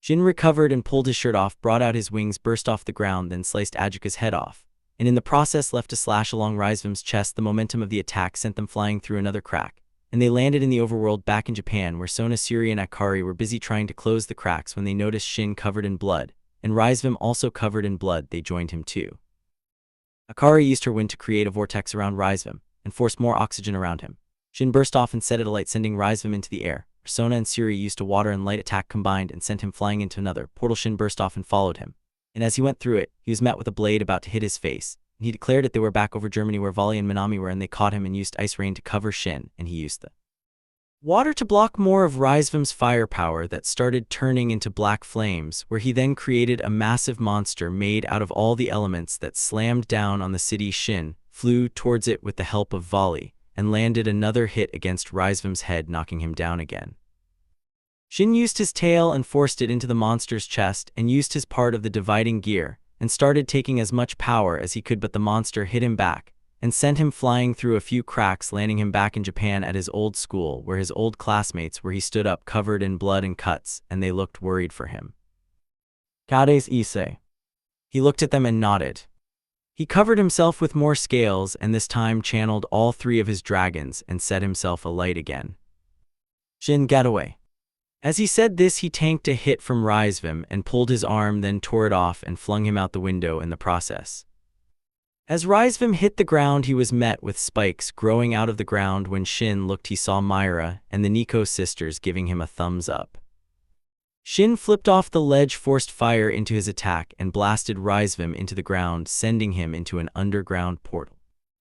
Speaker 1: Shin recovered and pulled his shirt off, brought out his wings, burst off the ground, then sliced Ajuka's head off, and in the process left a slash along Rizvim's chest. The momentum of the attack sent them flying through another crack, and they landed in the overworld back in Japan, where Sona, Suri, and Akari were busy trying to close the cracks when they noticed Shin covered in blood, and Rizvim also covered in blood. They joined him too. Akari used her wind to create a vortex around Rizvim, and forced more oxygen around him. Shin burst off and set it alight, sending Rizvim into the air. Sona and Suri used a water and light attack combined and sent him flying into another portal. Shin burst off and followed him. And as he went through it, he was met with a blade about to hit his face. And he declared that they were back over Germany where Vali and Minami were, and they caught him and used ice rain to cover Shin, and he used the water to block more of Rizvim's firepower that started turning into black flames, where he then created a massive monster made out of all the elements that slammed down on the city. Shin flew towards it with the help of Vali, and landed another hit against Rizvim's head, knocking him down again. Shin used his tail and forced it into the monster's chest, and used his part of the dividing gear, and started taking as much power as he could, but the monster hit him back, and sent him flying through a few cracks, landing him back in Japan at his old school, where his old classmates where he stood up covered in blood and cuts, and they looked worried for him. Kades Issei. He looked at them and nodded. He covered himself with more scales, and this time channeled all 3 of his dragons and set himself alight again. Shin, get away. As he said this, he tanked a hit from Rizvim and pulled his arm, then tore it off and flung him out the window in the process. As Rizvim hit the ground, he was met with spikes growing out of the ground. When Shin looked, he saw Myra and the Nico sisters giving him a thumbs up. Shin flipped off the ledge, forced fire into his attack, and blasted Rizvim into the ground, sending him into an underground portal.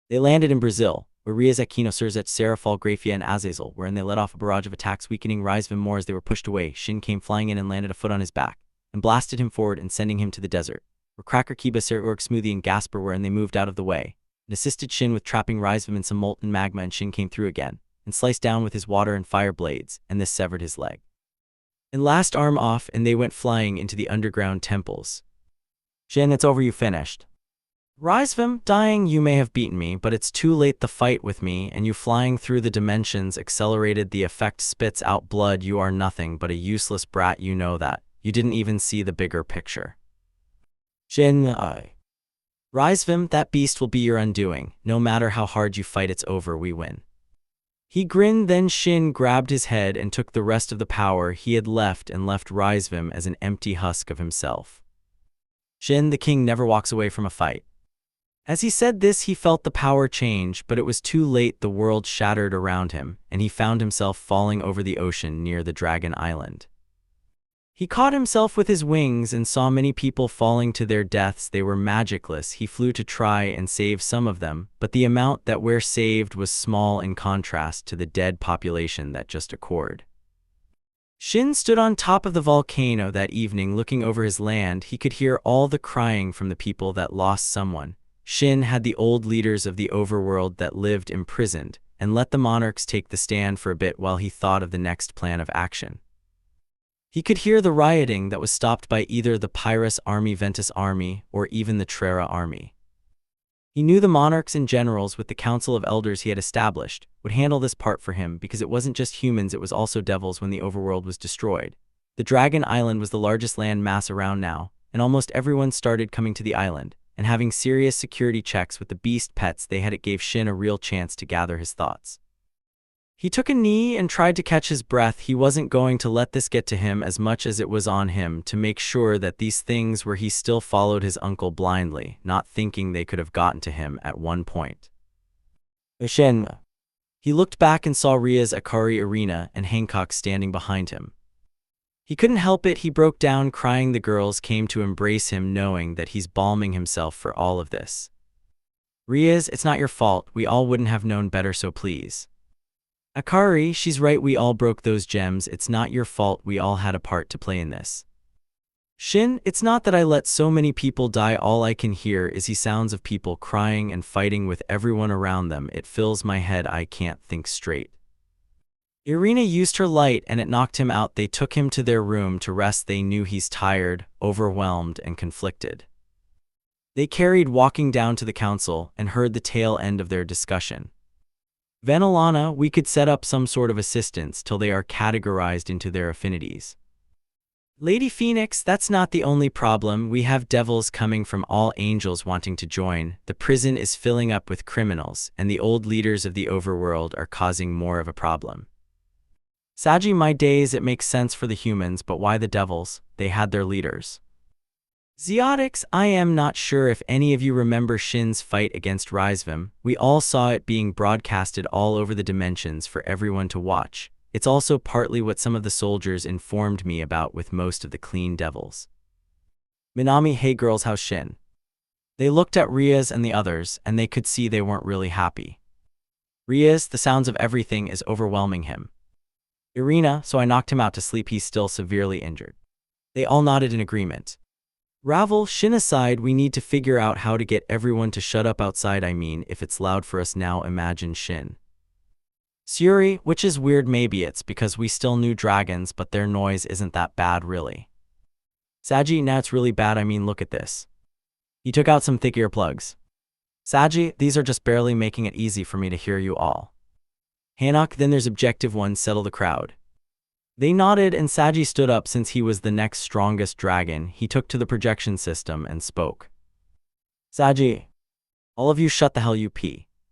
Speaker 1: They landed in Brazil, where Riazekino, Sirzechs, Serafal, Grafia, and Azazel were, and they let off a barrage of attacks, weakening Rizvim more as they were pushed away. Shin came flying in and landed a foot on his back, and blasted him forward and sending him to the desert, where Cracker, Kiba, Serorg, Smoothie, and Gasper were, and they moved out of the way, and assisted Shin with trapping Rizvim in some molten magma, and Shin came through again, and sliced down with his water and fire blades, and this severed his leg. And last arm off, and they went flying into the underground temples. Shin, it's over, you finished. Rizvim, dying, you may have beaten me, but it's too late. The fight with me and you flying through the dimensions accelerated. The effect spits out blood. You are nothing but a useless brat, you know that. You didn't even see the bigger picture. Shin, Rizvim, that beast will be your undoing. No matter how hard you fight, it's over, we win. He grinned, then Shin grabbed his head and took the rest of the power he had left and left Rizvim as an empty husk of himself. Shin, the king never walks away from a fight. As he said this, he felt the power change, but it was too late. The world shattered around him, and he found himself falling over the ocean near the Dragon Island. He caught himself with his wings and saw many people falling to their deaths. They were magicless. He flew to try and save some of them, but the amount that were saved was small in contrast to the dead population that just occurred. Shin stood on top of the volcano that evening, looking over his land. He could hear all the crying from the people that lost someone. Shin had the old leaders of the overworld that lived imprisoned, and let the monarchs take the stand for a bit while he thought of the next plan of action. He could hear the rioting that was stopped by either the Pyrrhus army, Ventus army, or even the Trera army. He knew the monarchs and generals with the council of elders he had established would handle this part for him, because it wasn't just humans, it was also devils. When the overworld was destroyed, the Dragon Island was the largest land mass around now, and almost everyone started coming to the island, and having serious security checks with the beast pets they had. It gave Shin a real chance to gather his thoughts. He took a knee and tried to catch his breath. He wasn't going to let this get to him as much as it was on him to make sure that these things were. He still followed his uncle blindly, not thinking they could have gotten to him at one point. Shin. He looked back and saw Ria's Akari, Irina, and Hancock standing behind him. He couldn't help it. He broke down crying. The girls came to embrace him, knowing that he's balming himself for all of this. Riaz, it's not your fault. We all wouldn't have known better, so please. Akari, she's right. We all broke those gems. It's not your fault. We all had a part to play in this. Shin, it's not that I let so many people die. All I can hear is the sounds of people crying and fighting with everyone around them. It fills my head. I can't think straight. Irina used her light and it knocked him out. They took him to their room to rest. They knew he's tired, overwhelmed, and conflicted. They carried walking down to the council and heard the tail end of their discussion. Venelana, we could set up some sort of assistance till they are categorized into their affinities. Lady Phoenix, that's not the only problem. We have devils coming from all angels wanting to join. The prison is filling up with criminals, and the old leaders of the overworld are causing more of a problem. Saji, my days, it makes sense for the humans, but why the devils? They had their leaders. Zeotics, I am not sure if any of you remember Shin's fight against Rizvim. We all saw it being broadcasted all over the dimensions for everyone to watch. It's also partly what some of the soldiers informed me about with most of the clean devils. Minami, hey girls, how's Shin? They looked at Riaz and the others, and they could see they weren't really happy. Riaz, the sounds of everything is overwhelming him. Irina, so I knocked him out to sleep, he's still severely injured. They all nodded in agreement. Ravel, Shin aside, we need to figure out how to get everyone to shut up outside, I mean, if it's loud for us now, imagine Shin. Suri, which is weird, maybe it's because we still knew dragons, but their noise isn't that bad really. Saji, now it's really bad, I mean look at this. He took out some thick earplugs. Saji, these are just barely making it easy for me to hear you all. Hanok, then there's Objective 1, settle the crowd. They nodded and Saji stood up since he was the next strongest dragon. He took to the projection system and spoke. Saji, all of you shut the hell up.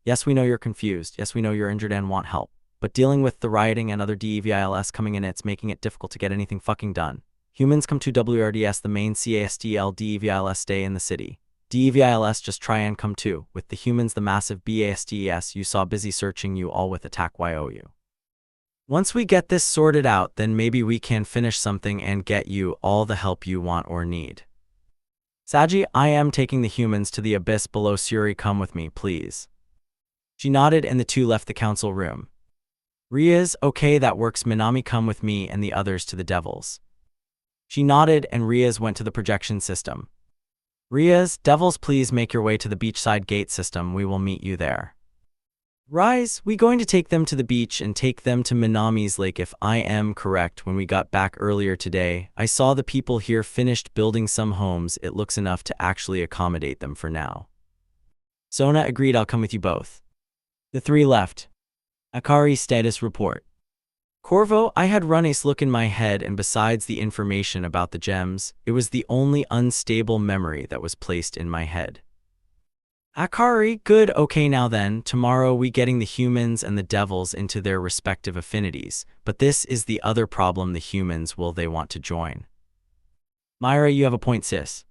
Speaker 1: Yes, we know you're confused. Yes, we know you're injured and want help. But dealing with the rioting and other devils coming in, it's making it difficult to get anything fucking done. Humans come to WRDS, the main CASTL devils stay in the city. Devils just try and come too. With the humans, the massive BASTES you saw busy searching you all with attack YOU. Once we get this sorted out, then maybe we can finish something and get you all the help you want or need. Saji, I am taking the humans to the abyss below. Suri, come with me, please. She nodded and the two left the council room. Riaz, okay, that works. Minami, come with me and the others to the devils. She nodded and Riaz went to the projection system. Riaz, devils, please make your way to the beachside gate system. We will meet you there. Rise, we going to take them to the beach and take them to Minami's lake. If I am correct, when we got back earlier today, I saw the people here finished building some homes. It looks enough to actually accommodate them for now. Sona agreed, I'll come with you both. The three left. Akari, status report. Corvo, I had run a look in my head, and besides the information about the gems, it was the only unstable memory that was placed in my head. Akari, good, okay, now then, tomorrow we getting the humans and the devils into their respective affinities, but this is the other problem, the humans, will they want to join? Myra, you have a point, sis.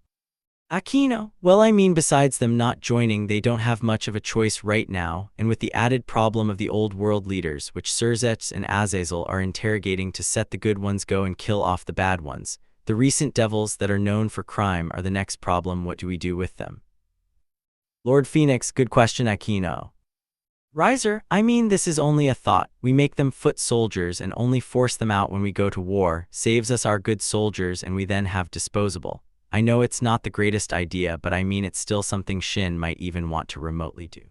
Speaker 1: Aquino, well, I mean, besides them not joining, they don't have much of a choice right now, and with the added problem of the old world leaders, which Sirzechs and Azazel are interrogating to set the good ones go and kill off the bad ones, the recent devils that are known for crime are the next problem. What do we do with them? Lord Phoenix, good question, Aquino. Riser, I mean, this is only a thought. We make them foot soldiers and only force them out when we go to war, saves us our good soldiers, and we then have disposable. I know it's not the greatest idea, but I mean it's still something Shin might even want to remotely do.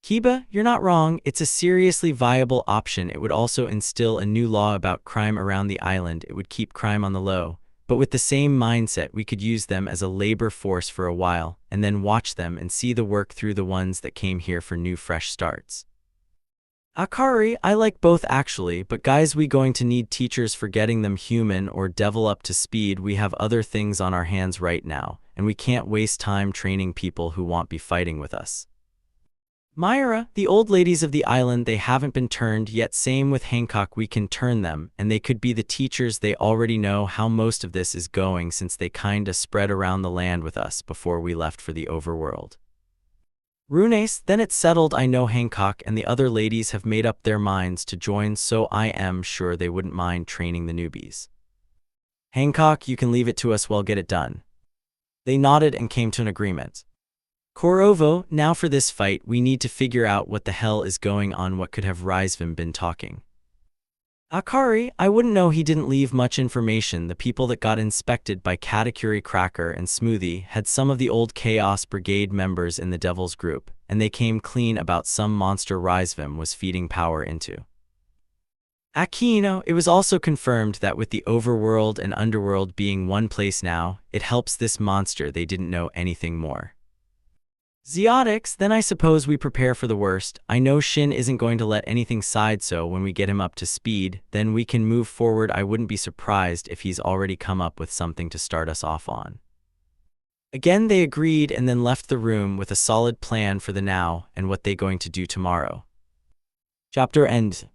Speaker 1: Kiba, you're not wrong, it's a seriously viable option. It would also instill a new law about crime around the island. It would keep crime on the low. But with the same mindset, we could use them as a labor force for a while, and then watch them and see the work through the ones that came here for new fresh starts. Akari, I like both actually, but guys, we going to need teachers for getting them human or devil up to speed. We have other things on our hands right now, and we can't waste time training people who won't be fighting with us. Myra, the old ladies of the island, they haven't been turned yet. Same with Hancock, we can turn them, and they could be the teachers. They already know how most of this is going since they kinda spread around the land with us before we left for the overworld. Runace, then it's settled. I know Hancock and the other ladies have made up their minds to join, so I am sure they wouldn't mind training the newbies. Hancock, you can leave it to us, we'll get it done. They nodded and came to an agreement. Korovo, now for this fight, we need to figure out what the hell is going on. What could have Rizvim been talking? Akari, I wouldn't know, he didn't leave much information. The people that got inspected by Katakuri, Cracker, and Smoothie had some of the old Chaos Brigade members in the Devil's group, and they came clean about some monster Rizvim was feeding power into. Aquino, it was also confirmed that with the overworld and underworld being one place now, it helps this monster. They didn't know anything more. Zeotics, then I suppose we prepare for the worst. I know Shin isn't going to let anything slide, so when we get him up to speed, then we can move forward. I wouldn't be surprised if he's already come up with something to start us off on. Again, they agreed and then left the room with a solid plan for the now and what they're going to do tomorrow. Chapter end.